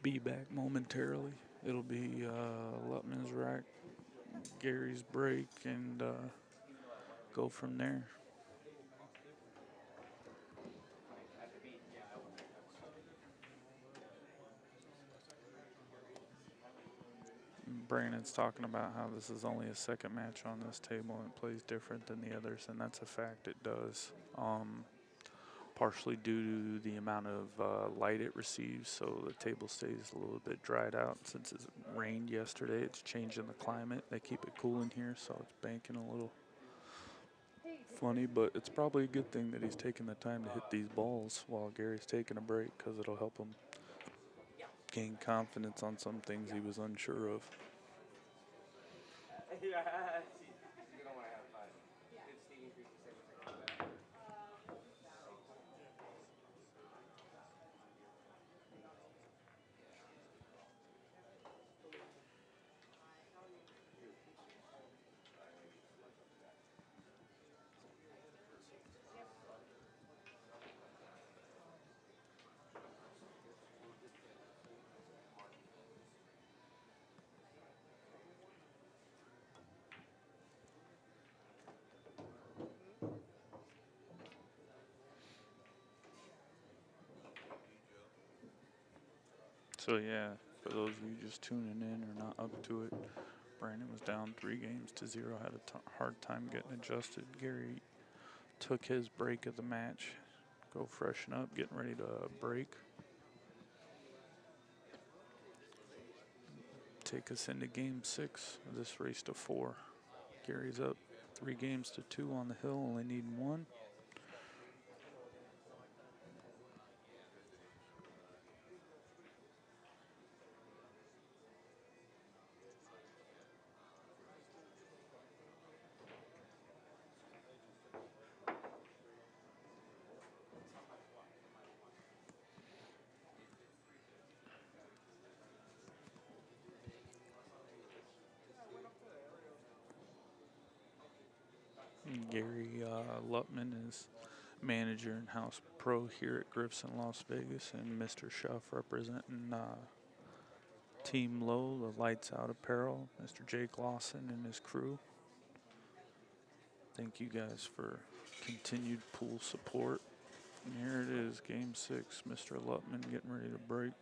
be back momentarily. It'll be Lutman's rack, Gary's break, and go from there. Brandon's talking about how this is only a second match on this table and it plays different than the others, and that's a fact, it does. Partially due to the amount of light it receives, so the table stays a little bit dried out. Since it rained yesterday, it's changing the climate. They keep it cool in here, so it's banking a little funny, but it's probably a good thing that he's taking the time to hit these balls while Gary's taking a break, because it'll help him gain confidence on some things he was unsure of. So yeah, for those of you just tuning in or not up to it, Brandon was down 3-0, had a hard time getting adjusted. Gary took his break of the match, go freshen up, getting ready to break. Take us into game 6 of this race to 4. Gary's up 3-2 on the hill, only need 1. Gary Lutman is manager and house pro here at Griff's in Las Vegas, and Mr. Shuff representing Team Low, the Lights Out Apparel, Mr. Jake Lawson and his crew. Thank you guys for continued pool support. And here it is, game 6, Mr. Lutman getting ready to break.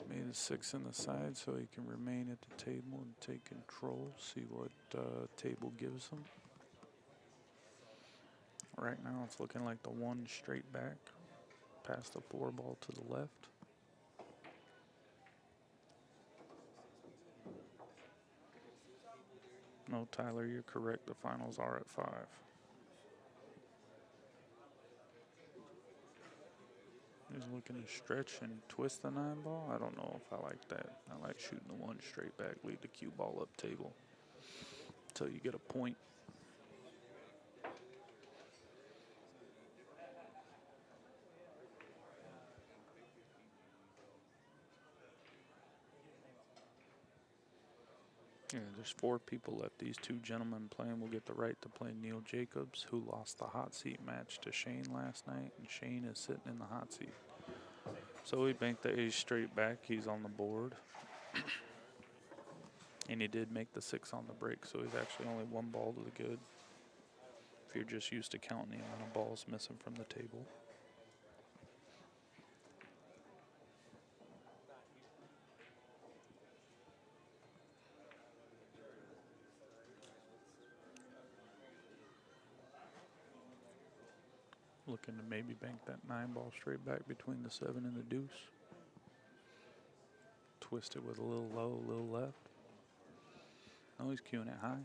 Made a 6 in the side so he can remain at the table and take control, see what table gives him. Right now it's looking like the 1 straight back, past the 4 ball to the left. No, Tyler, you're correct. The finals are at 5. He's looking to stretch and twist the 9 ball. I don't know if I like that. I like shooting the 1 straight back, leave the cue ball up table until you get a point. Yeah, there's 4 people left. These 2 gentlemen playing will get the right to play Neil Jacobs, who lost the hot seat match to Shane last night, and Shane is sitting in the hot seat. So he banked the ace straight back. He's on the board. And he did make the 6 on the break, so he's actually only 1 ball to the good. If you're just used to counting the amount of balls missing from the table. Looking to maybe bank that 9 ball straight back between the 7 and the deuce. Twist it with a little low, a little left. No, he's cueing it high.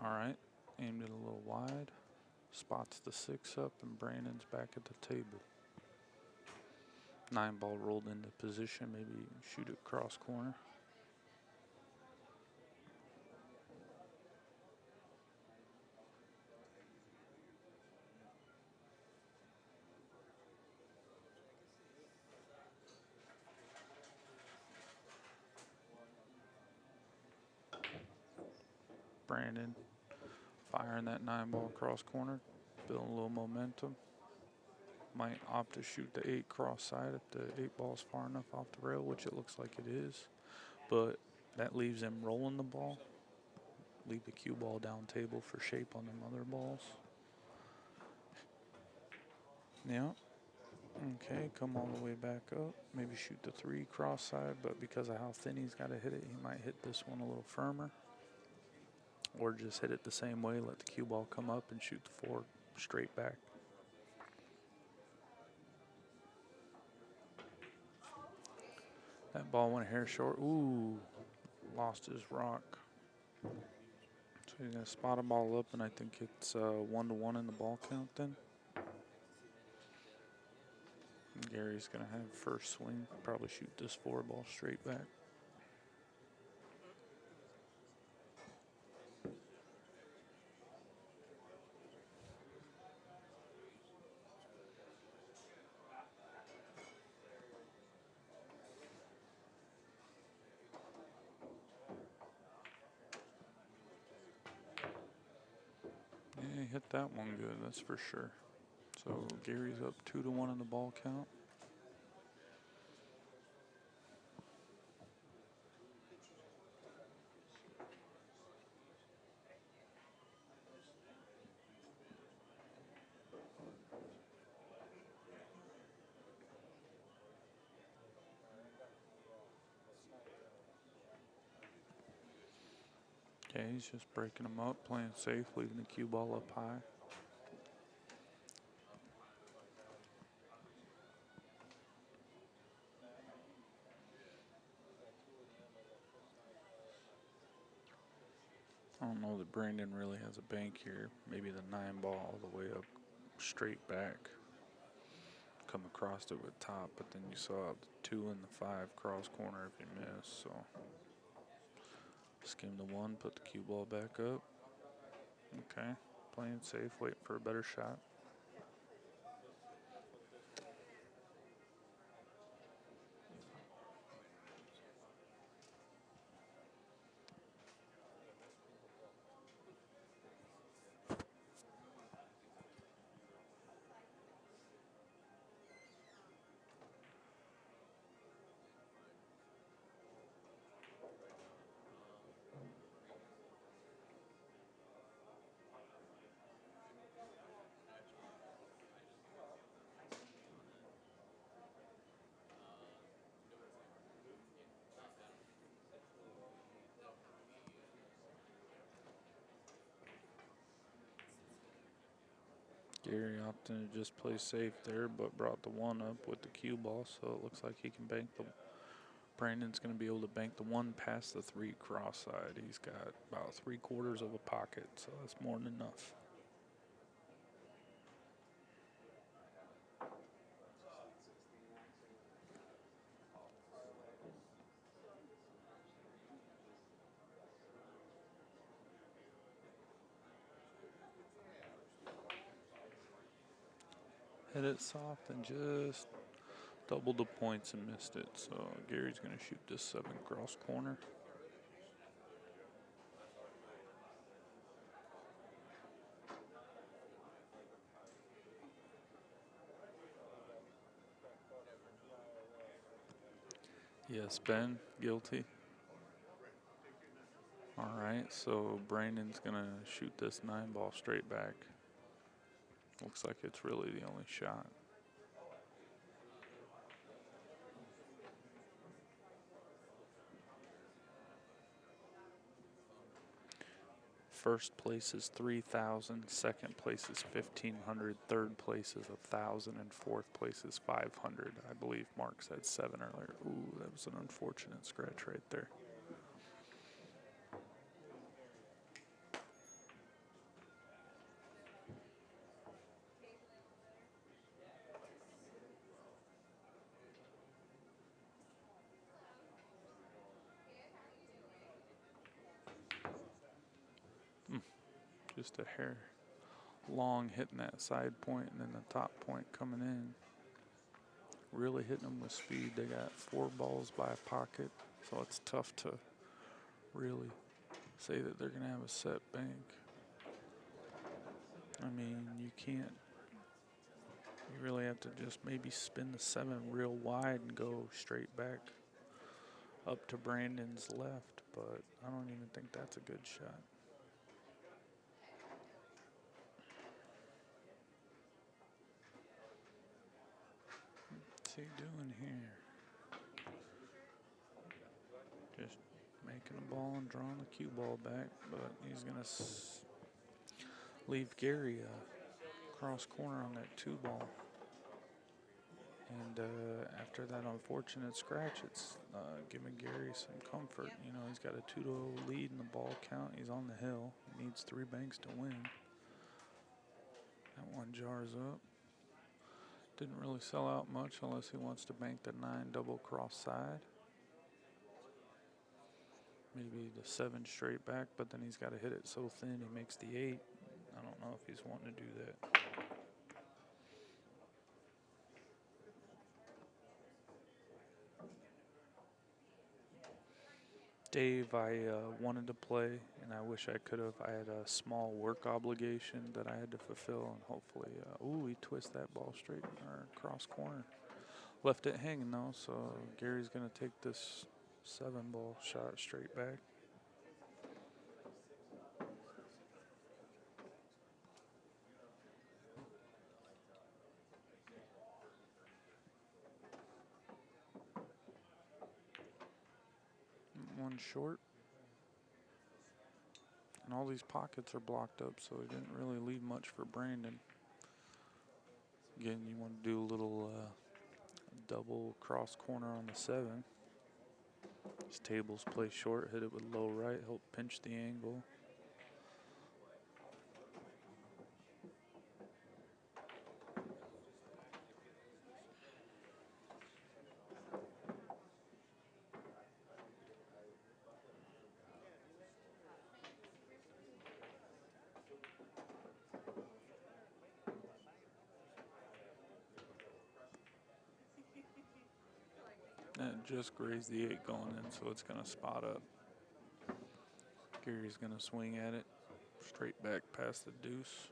All right, aimed it a little wide. Spots the 6 up, and Brandon's back at the table. 9 ball rolled into position, maybe shoot it cross corner. Brandon firing that 9 ball cross corner, building a little momentum. Might opt to shoot the 8 cross side if the 8 ball's far enough off the rail, which it looks like it is. But that leaves him rolling the ball. Leave the cue ball down table for shape on them other balls. Yeah. Okay, come all the way back up. Maybe shoot the 3 cross side, but because of how thin he's got to hit it, he might hit this one a little firmer. Or just hit it the same way, let the cue ball come up and shoot the 4 straight back. That ball went a hair short. Ooh, lost his rock. So he's going to spot a ball up, and I think it's 1-1 in the ball count then. And Gary's going to have first swing, probably shoot this 4 ball straight back. Yeah, he hit that one good, that's for sure. So Gary's up 2-1 in the ball count. Okay, he's just breaking them up, playing safe, leaving the cue ball up high. I don't know that Brandon really has a bank here. Maybe the 9 ball all the way up straight back. Come across it with top, but then you saw the 2 and the 5 cross corner if you miss. So skim the 1, put the cue ball back up. Okay, playing safe, waiting for a better shot. Gary opting to just play safe there, but brought the 1 up with the cue ball, so it looks like he can bank the. Brandon's going to be able to bank the 1 past the 3 cross side. He's got about 3/4 of a pocket, so that's more than enough. Hit it soft and just Doubled the points and missed it. So Gary's going to shoot this 7 cross corner. Yes, Ben, guilty. All right, so Brandon's going to shoot this 9-ball straight back. Looks like it's really the only shot. First place is 3,000, second place is 1,500, third place is 1,000, and fourth place is 500. I believe Mark said 7 earlier. Ooh, that was an unfortunate scratch right there. Just a hair long hitting that side point and then the top point coming in. Really hitting them with speed. They got 4 balls by a pocket, so it's tough to really say that they're going to have a set bank. I mean, you can't. You really have to just maybe spin the 7 real wide and go straight back up to Brandon's left, but I don't even think that's a good shot. What's he doing here? Just making a ball and drawing the cue ball back, but he's going to leave Gary a cross corner on that 2 ball. And after that unfortunate scratch, it's giving Gary some comfort. You know, he's got a 2-0 lead in the ball count. He's on the hill. He needs 3 banks to win. That one jars up. Didn't really sell out much unless he wants to bank the 9 double cross side. Maybe the 7 straight back, but then he's got to hit it so thin he makes the 8. I don't know if he's wanting to do that. Dave, I wanted to play, and I wish I could have. I had a small work obligation that I had to fulfill, and hopefully, ooh, he twists that ball straight or cross corner. Left it hanging though, so Gary's gonna take this 7-ball shot straight back. One short. And all these pockets are blocked up, so it didn't really leave much for Brandon. Again, you want to do a little double cross corner on the 7. His tables play short, hit it with low right, help pinch the angle. That just grazed the 8 going in, so it's going to spot up. Gary's going to swing at it, straight back past the deuce.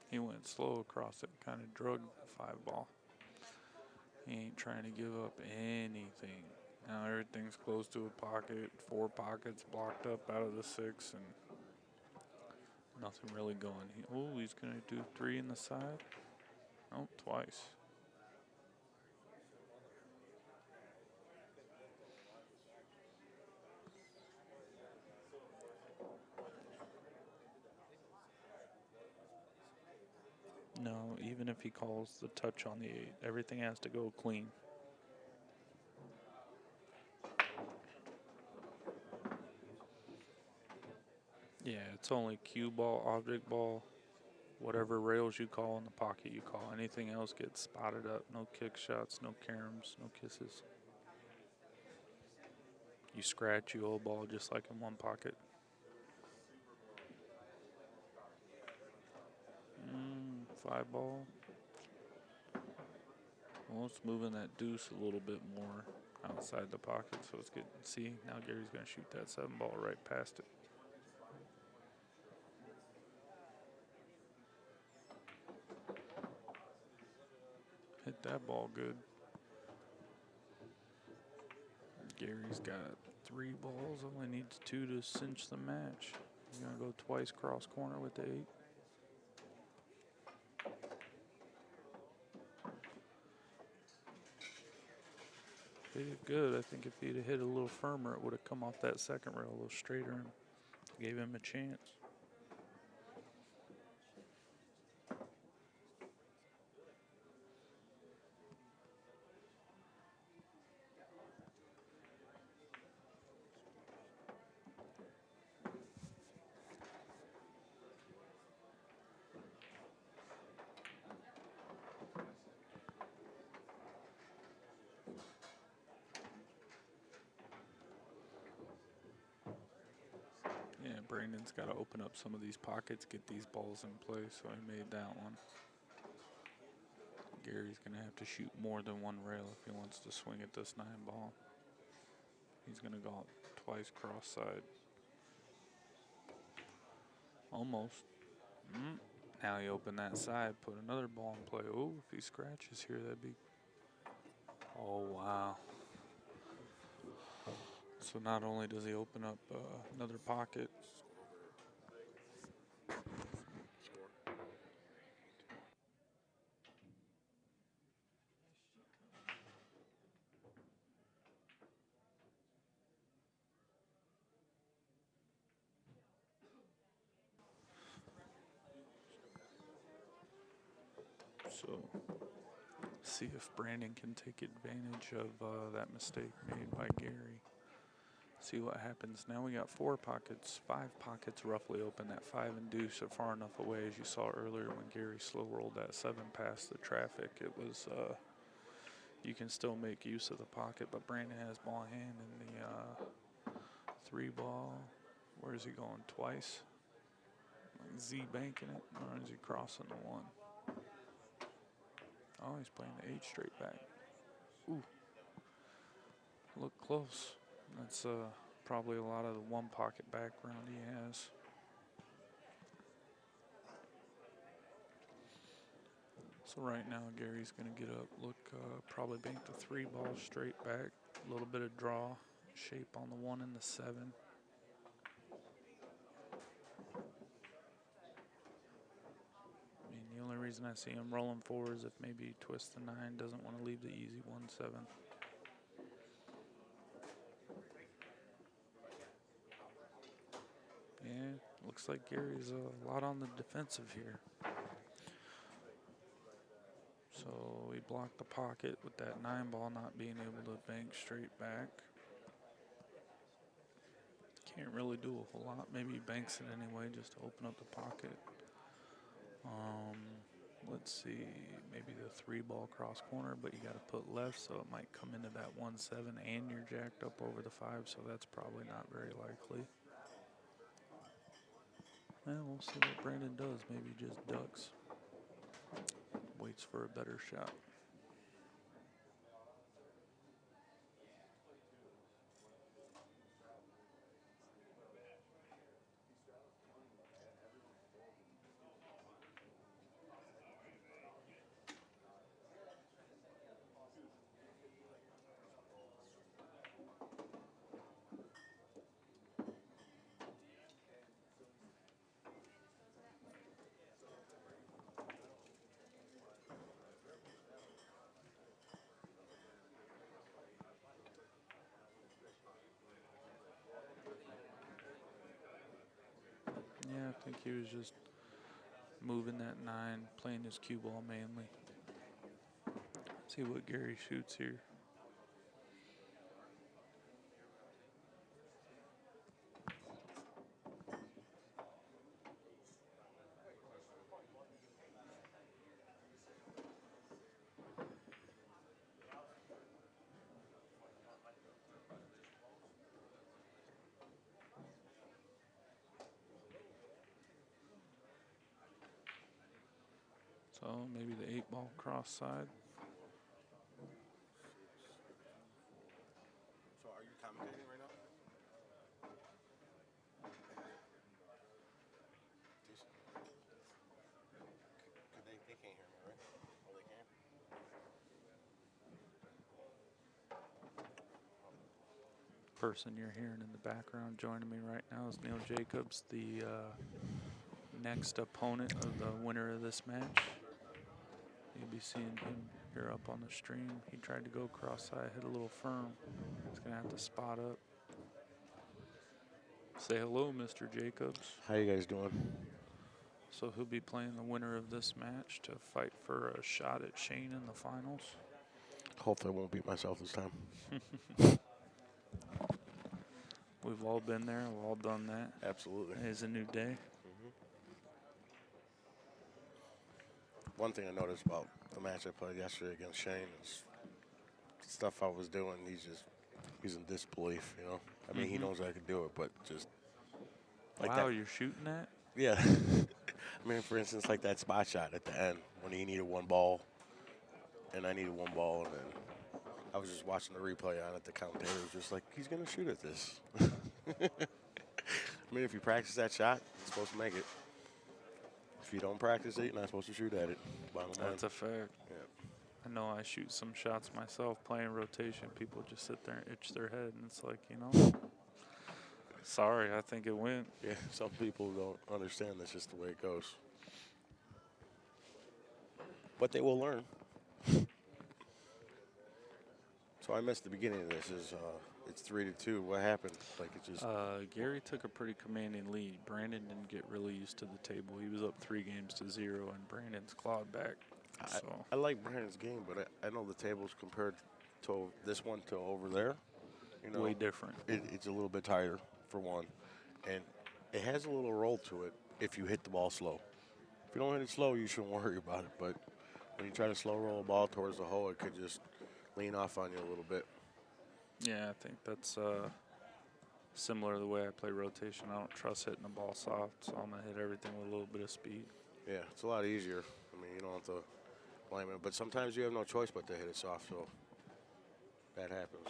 He went slow across it, kind of drug the 5-ball. He ain't trying to give up anything. Now everything's close to a pocket, 4 pockets blocked up out of the 6, and nothing really going. He's going to do 3 in the side. Oh, twice. No, even if he calls the touch on the 8, everything has to go clean. Yeah, it's only cue ball, object ball, whatever rails you call in the pocket you call. Anything else gets spotted up. No kick shots, no caroms, no kisses. You scratch, you owe ball just like in one pocket. 5 ball. Well, it's moving that deuce a little bit more outside the pocket, so it's getting. See, now Gary's going to shoot that 7 ball right past it. Hit that ball good. Gary's got 3 balls, only needs 2 to cinch the match. He's going to go twice cross corner with the 8. He did good. I think if he'd have hit a little firmer, it would have come off that second rail a little straighter and gave him a chance. Yeah, Brandon's got to open up some of these pockets, get these balls in play, so he made that one. Gary's going to have to shoot more than 1 rail if he wants to swing at this 9 ball. He's going to go out twice cross side. Almost. Now he opened that side, put another ball in play. Oh, if he scratches here, that'd be. Oh, wow. So not only does he open up another pocket. So see if Brandon can take advantage of that mistake made by Gary. See what happens. Now we got 4 pockets, 5 pockets roughly open. That 5 and deuce are far enough away, as you saw earlier when Gary slow rolled that 7 past the traffic. It was, you can still make use of the pocket, but Brandon has ball in hand in the 3 ball. Where is he going? Twice? Like Z banking it, or is he crossing the 1? Oh, he's playing the 8 straight back. Ooh. Look close. That's probably a lot of the 1 pocket background he has. So right now Gary's going to get up, look, probably bank the 3 ball straight back. A little bit of draw, shape on the 1 and the 7. I mean, the only reason I see him rolling 4 is if maybe he twists the 9, doesn't want to leave the easy 1-7. Yeah, looks like Gary's a lot on the defensive here. So he blocked the pocket with that 9 ball not being able to bank straight back. Can't really do a whole lot. Maybe he banks it anyway just to open up the pocket. Let's see, maybe the 3 ball cross corner, but you got to put left, so it might come into that 1-7 and you're jacked up over the 5, so that's probably not very likely. Well, we'll see what Brandon does. Maybe just ducks. Waits for a better shot. Yeah, I think he was just moving that 9, playing his cue ball mainly. See what Gary shoots here. So maybe the 8-ball cross side. So are you commentating right now? They can't hear me, right? Oh, they can? Person you're hearing in the background joining me right now is Neil Jacobs, the next opponent of the winner of this match. You'll be seeing him here up on the stream. He tried to go cross-side, hit a little firm. He's going to have to spot up. Say hello, Mr. Jacobs. How you guys doing? So he'll be playing the winner of this match to fight for a shot at Shane in the finals. Hopefully I won't beat myself this time. We've all been there. We've all done that. Absolutely. It is a new day. One thing I noticed about the match I played yesterday against Shane is stuff I was doing, he's in disbelief, you know? I mean, he knows I can do it, but just like Wow, that. you're shooting that? Yeah. I mean, for instance, like that spot shot at the end when he needed one ball and I needed one ball, and then I was just watching the replay on it. The commentator was just like, he's going to shoot at this. I mean, if you practice that shot, you're supposed to make it. If you don't practice it, you're not supposed to shoot at it. Bottom line. That's a fact. Yeah. I know I shoot some shots myself playing rotation. People just sit there and itch their head, and it's like, you know, sorry, I think it went. Yeah, some people don't understand that's just the way it goes. But they will learn. So I missed the beginning of this. It's 3-2. What happened? Like it just. Gary took a pretty commanding lead. Brandon didn't get really used to the table. He was up 3-0, and Brandon's clawed back. I like Brandon's game, but I know the tables compared to this one to over there. You know, way different. It's a little bit tighter for one, and it has a little roll to it if you hit the ball slow. If you don't hit it slow, you shouldn't worry about it. But when you try to slow roll a ball towards the hole, it could just lean off on you a little bit. Yeah, I think that's similar to the way I play rotation. I don't trust hitting the ball soft, so I'm going to hit everything with a little bit of speed. Yeah, it's a lot easier. I mean, you don't have to blame it. But sometimes you have no choice but to hit it soft, so that happens.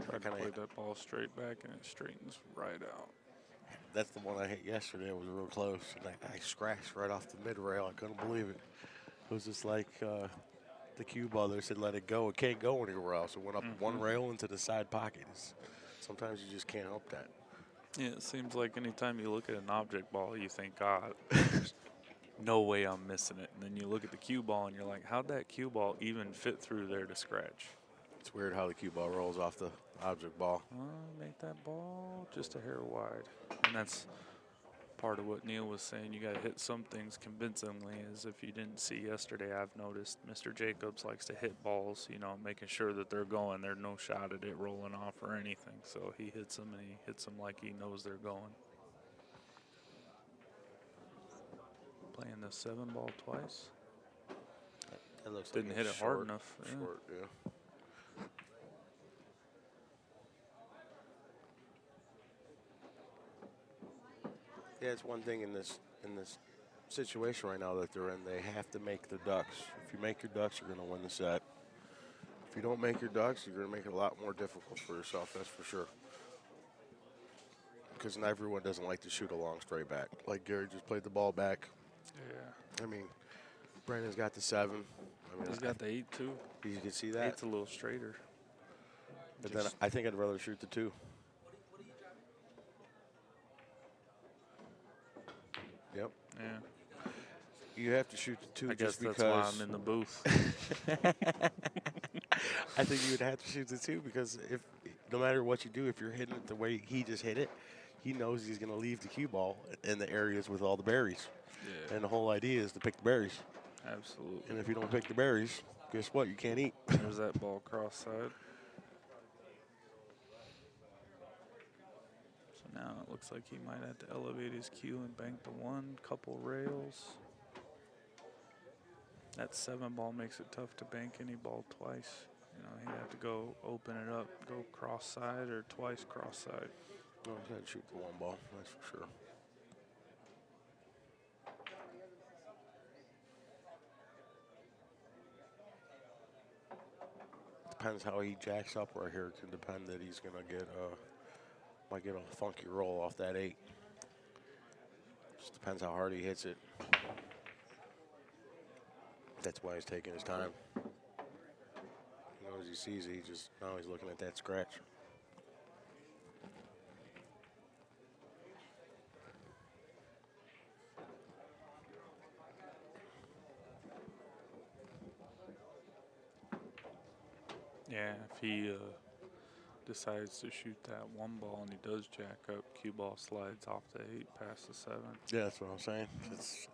Try to play that ball straight back, and it straightens right out. That's the one I hit yesterday. It was real close. And I scratched right off the mid rail. I couldn't believe it. It was just like the cue ball there said, let it go. It can't go anywhere else. It went up one rail into the side pocket. Sometimes you just can't help that. Yeah, it seems like anytime you look at an object ball, you think, God, there's no way I'm missing it. And then you look at the cue ball, and you're like, how'd that cue ball even fit through there to scratch? It's weird how the cue ball rolls off the object ball. Make that ball just a hair wide. And that's part of what Neil was saying. You got to hit some things convincingly. As if you didn't see yesterday, I've noticed Mr. Jacobs likes to hit balls, you know, making sure that they're going. There's no shot at it rolling off or anything. So he hits them, and he hits them like he knows they're going. Playing the 7-ball twice. That looks Didn't like hit it short, hard enough. Short, yeah. Yeah, it's one thing in this situation right now that they're in. They have to make the ducks. If you make your ducks, you're going to win the set. If you don't make your ducks, you're going to make it a lot more difficult for yourself. That's for sure. Because not everyone doesn't like to shoot a long straight back. Like Gary just played the ball back. Yeah. I mean, Brandon's got the 7. I mean, He's got the 8 too. You can see that. 8's a little straighter. But then I think I'd rather shoot the 2. Yep. Yeah. You have to shoot the 2 I guess just because. that's why I'm in the booth. I think you would have to shoot the 2 because if no matter what you do, if you're hitting it the way he just hit it, he knows he's going to leave the cue ball in the areas with all the berries. Yeah. And the whole idea is to pick the berries. Absolutely. And if you don't pick the berries, guess what? You can't eat. There's that ball cross side. So now it looks like he might have to elevate his cue and bank the 1, couple rails. That 7 ball makes it tough to bank any ball twice. You know, he'd have to go open it up, go cross side or twice cross side. No, he's got to shoot the 1 ball, that's for sure. Depends how he jacks up right here. It can depend that he's gonna get might get a funky roll off that 8. Just depends how hard he hits it. That's why he's taking his time. You know, as he sees it, now he's looking at that scratch. Yeah, if he decides to shoot that 1 ball and he does jack up, cue ball slides off the 8 past the 7. Yeah, that's what I'm saying. It's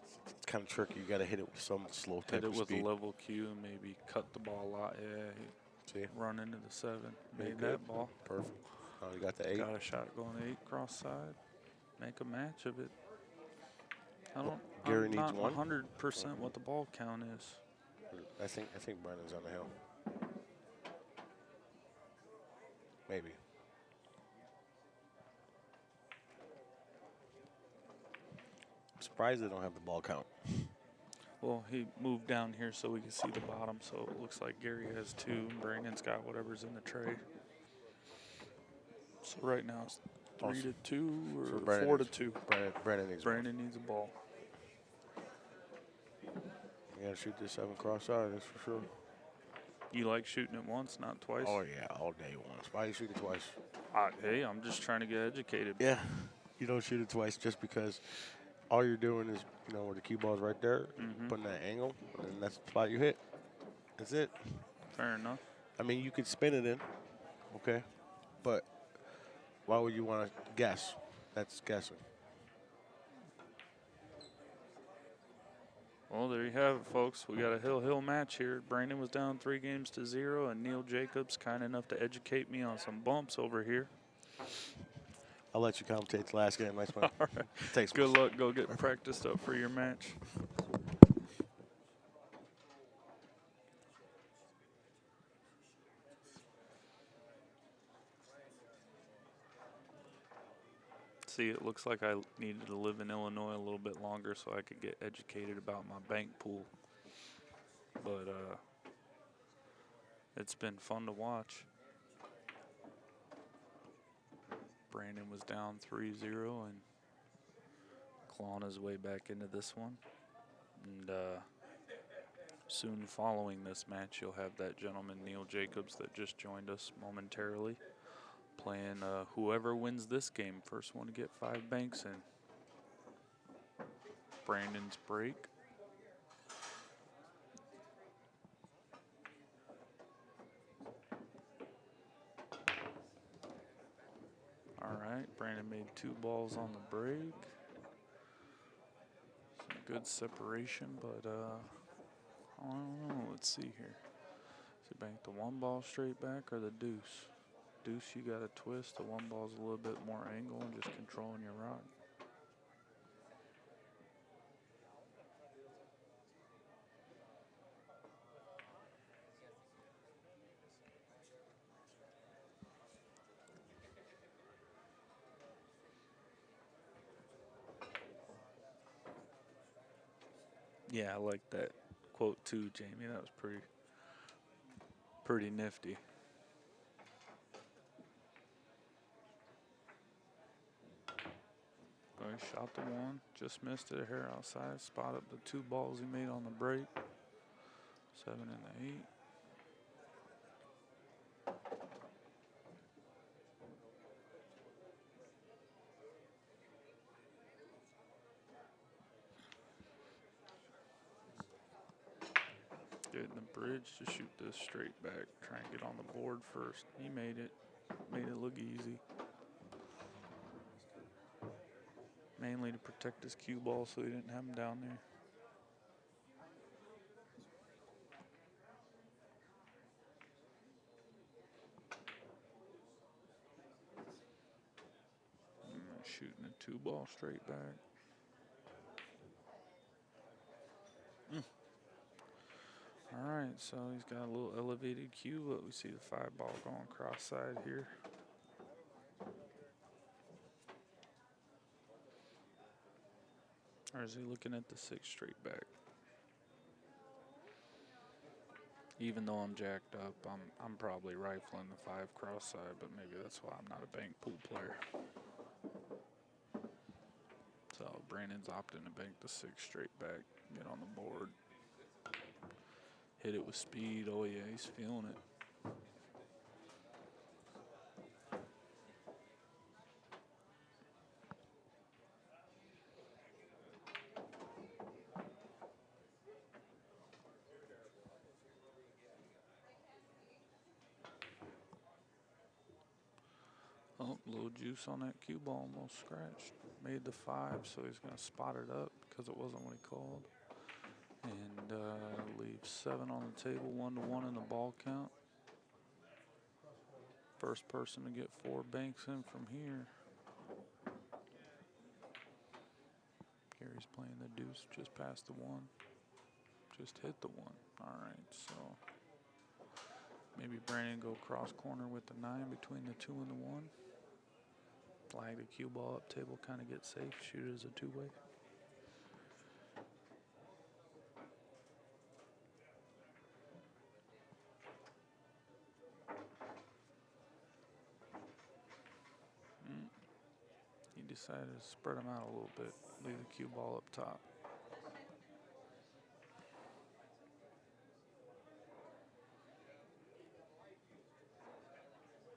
kind of tricky. You got to hit it with some slow type Hit it of with speed. a level cue and maybe cut the ball a lot. Yeah, See? run into the 7. Made good. that ball. Perfect. Oh, you got the 8. Got a shot going 8 cross side. Make a match of it. Gary I'm needs not 1. 100% what the ball count is. I think Brennan's on the hill. Maybe. I'm surprised they don't have the ball count. Well, he moved down here so we can see the bottom, so it looks like Gary has 2 and Brandon's got whatever's in the tray. So right now it's 3 to 2 or 4 to 2. Brandon needs Needs a ball. You got to shoot this 7 cross side, that's for sure. You like shooting it once, not twice? Oh, yeah, all day once. Why do you shoot it twice? Hey, I'm just trying to get educated. Yeah, you don't shoot it twice just because all you're doing is, you know, where the cue ball is right there, putting that angle, and then that's the spot you hit. That's it. Fair enough. I mean, you could spin it in, okay, but why would you want to guess? That's guessing. Well, there you have it, folks. We got a hill match here. Brandon was down 3 games to 0, and Neil Jacobs kind enough to educate me on some bumps over here. I'll let you commentate the last game. Nice one. All right. Thanks. Good luck. Go get practiced up for your match. See, it looks like I needed to live in Illinois a little bit longer so I could get educated about my bank pool. But it's been fun to watch. Brandon was down 3-0 and clawing his way back into this one. And soon following this match, you'll have that gentleman, Neil Jacobs, that just joined us momentarily, playing whoever wins this game. First one to get 5 banks in. Brandon's break. All right, Brandon made 2 balls on the break. Some good separation, but I don't know. Let's see here. Does he bank the 1 ball straight back or the deuce? Deuce, you got a twist. The 1 ball's a little bit more angle and just controlling your rod. Yeah, I like that quote too, Jamie. That was pretty nifty. Oh, he shot the 1, just missed it a hair outside. Spot up the 2 balls he made on the break. 7 and the 8. Getting the bridge to shoot this straight back. Try and get on the board first. He made it. Made it look easy. Mainly to protect his cue ball so he didn't have him down there. Shooting a 2 ball straight back. right, so he's got a little elevated cue, but we see the 5 ball going cross-side here. Or is he looking at the 6 straight back? Even though I'm jacked up, I'm probably rifling the 5 cross-side, but maybe that's why I'm not a bank pool player. So Brandon's opting to bank the 6 straight back, get on the board. Hit it with speed. Oh yeah, he's feeling it. Oh, little juice on that cue ball, almost scratched. Made the 5, so he's going to spot it up because it wasn't what he called. And leave 7 on the table, 1-1 in the ball count. First person to get 4 banks in from here. Gary's playing the deuce just past the 1. Just hit the 1. All right, so maybe Brandon go cross corner with the 9 between the 2 and the 1. Flag the cue ball up table, kind of get safe, shoot it as a 2-way. He decided to spread them out a little bit, leave the cue ball up top.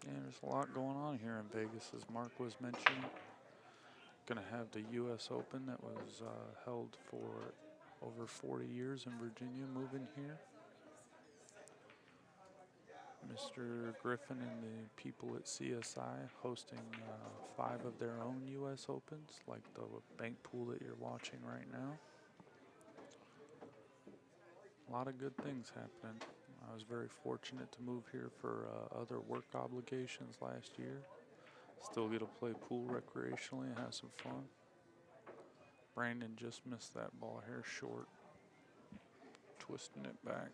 And there's a lot going on here in Vegas, as Mark was mentioning. Going to have the U.S. Open that was held for over 40 years in Virginia moving here. Mr. Griffin and the people at CSI hosting 5 of their own U.S. Opens, like the bank pool that you're watching right now. A lot of good things happening. I was very fortunate to move here for other work obligations last year. Still get to play pool recreationally and have some fun. Brandon just missed that ball hair short, twisting it back.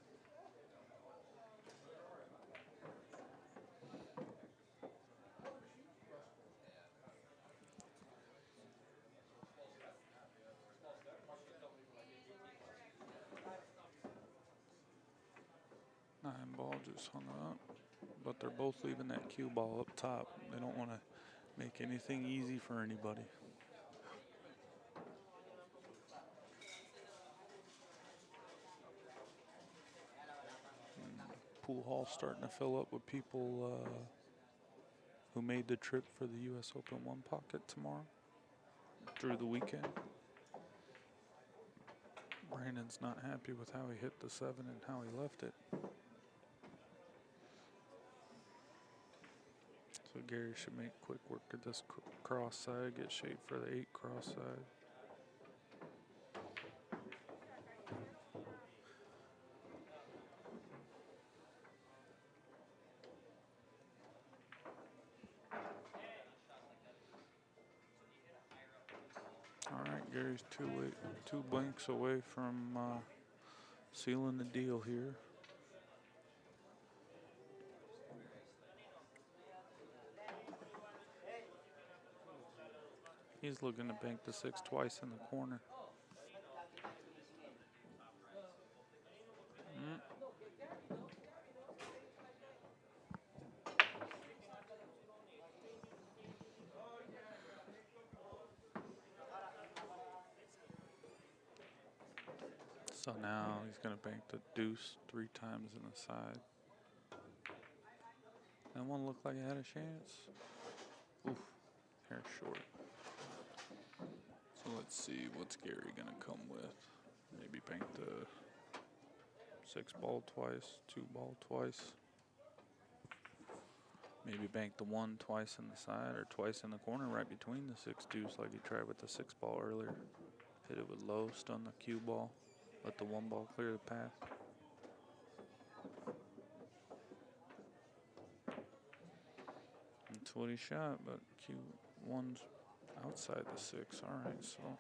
Nine ball just hung up, but they're both leaving that cue ball up top. They don't want to make anything easy for anybody. Pool hall starting to fill up with people who made the trip for the U.S. Open 1 pocket tomorrow through the weekend. Brandon's not happy with how he hit the 7 and how he left it. So Gary should make quick work at this cross side, get shaped for the 8 cross side. All right, Gary's 2 blanks away from sealing the deal here. He's looking to bank the 6 twice in the corner. So now he's going to bank the deuce 3 times in the side. That one looked like it had a chance. Oof, hair short. So let's see, what's Gary going to come with? Maybe bank the 6 ball twice, 2 ball twice. Maybe bank the 1 twice in the side or twice in the corner right between the 6 deuce like he tried with the 6 ball earlier. Hit it with low, stun the cue ball. Let the 1 ball clear the path. That's what he shot, but Q1's outside the 6. All right, so.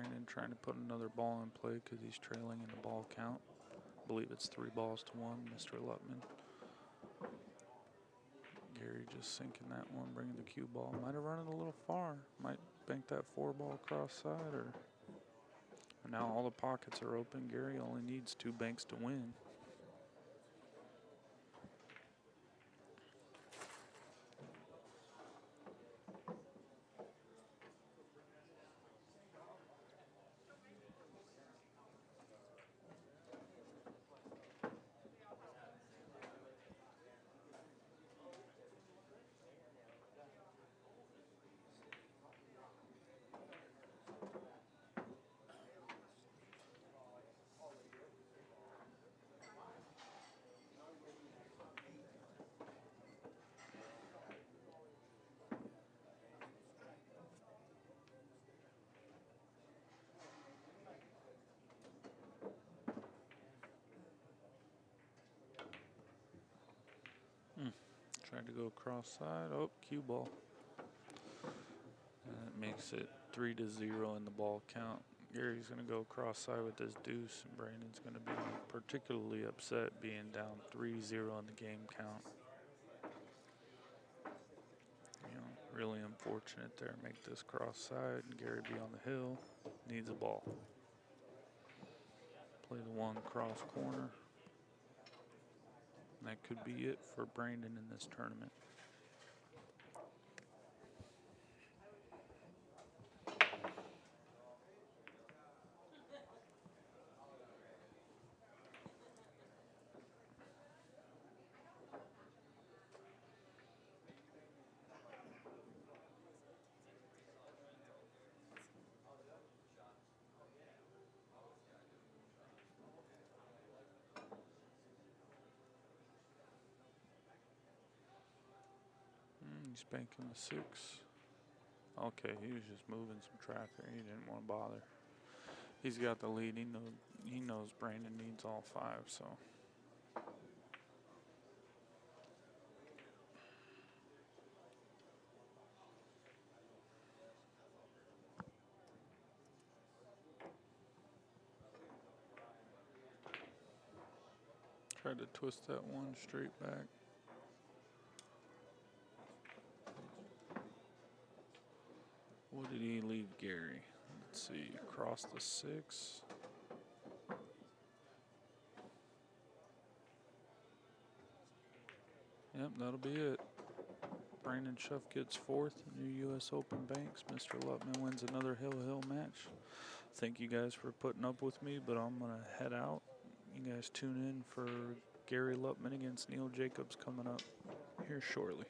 Brandon trying to put another ball in play because he's trailing in the ball count. I believe it's 3-1, Mr. Lutman. Gary just sinking that one, bringing the cue ball. Might have run it a little far. Might bank that 4-ball cross side, or now all the pockets are open. Gary only needs 2 banks to win. Tried to go cross side. Oh, cue ball. And that makes it 3-0 in the ball count. Gary's going to go cross side with his deuce, and Brandon's going to be particularly upset being down 3-0 in the game count. You know, really unfortunate there. Make this cross side, and Gary be on the hill. Needs a ball. Play the one cross corner. And that could be it for Brandon in this tournament. He's banking the 6. Okay, he was just moving some traffic. He didn't want to bother. He's got the lead. He knows Brandon needs all 5, so. Tried to twist that one straight back. What did he leave Gary? Let's see, across the 6. Yep, that'll be it. Brandon Shuff gets 4th in your U.S. Open banks. Mr. Lutman wins another hill match. Thank you guys for putting up with me, but I'm going to head out. You guys tune in for Gary Lutman against Neil Jacobs coming up here shortly.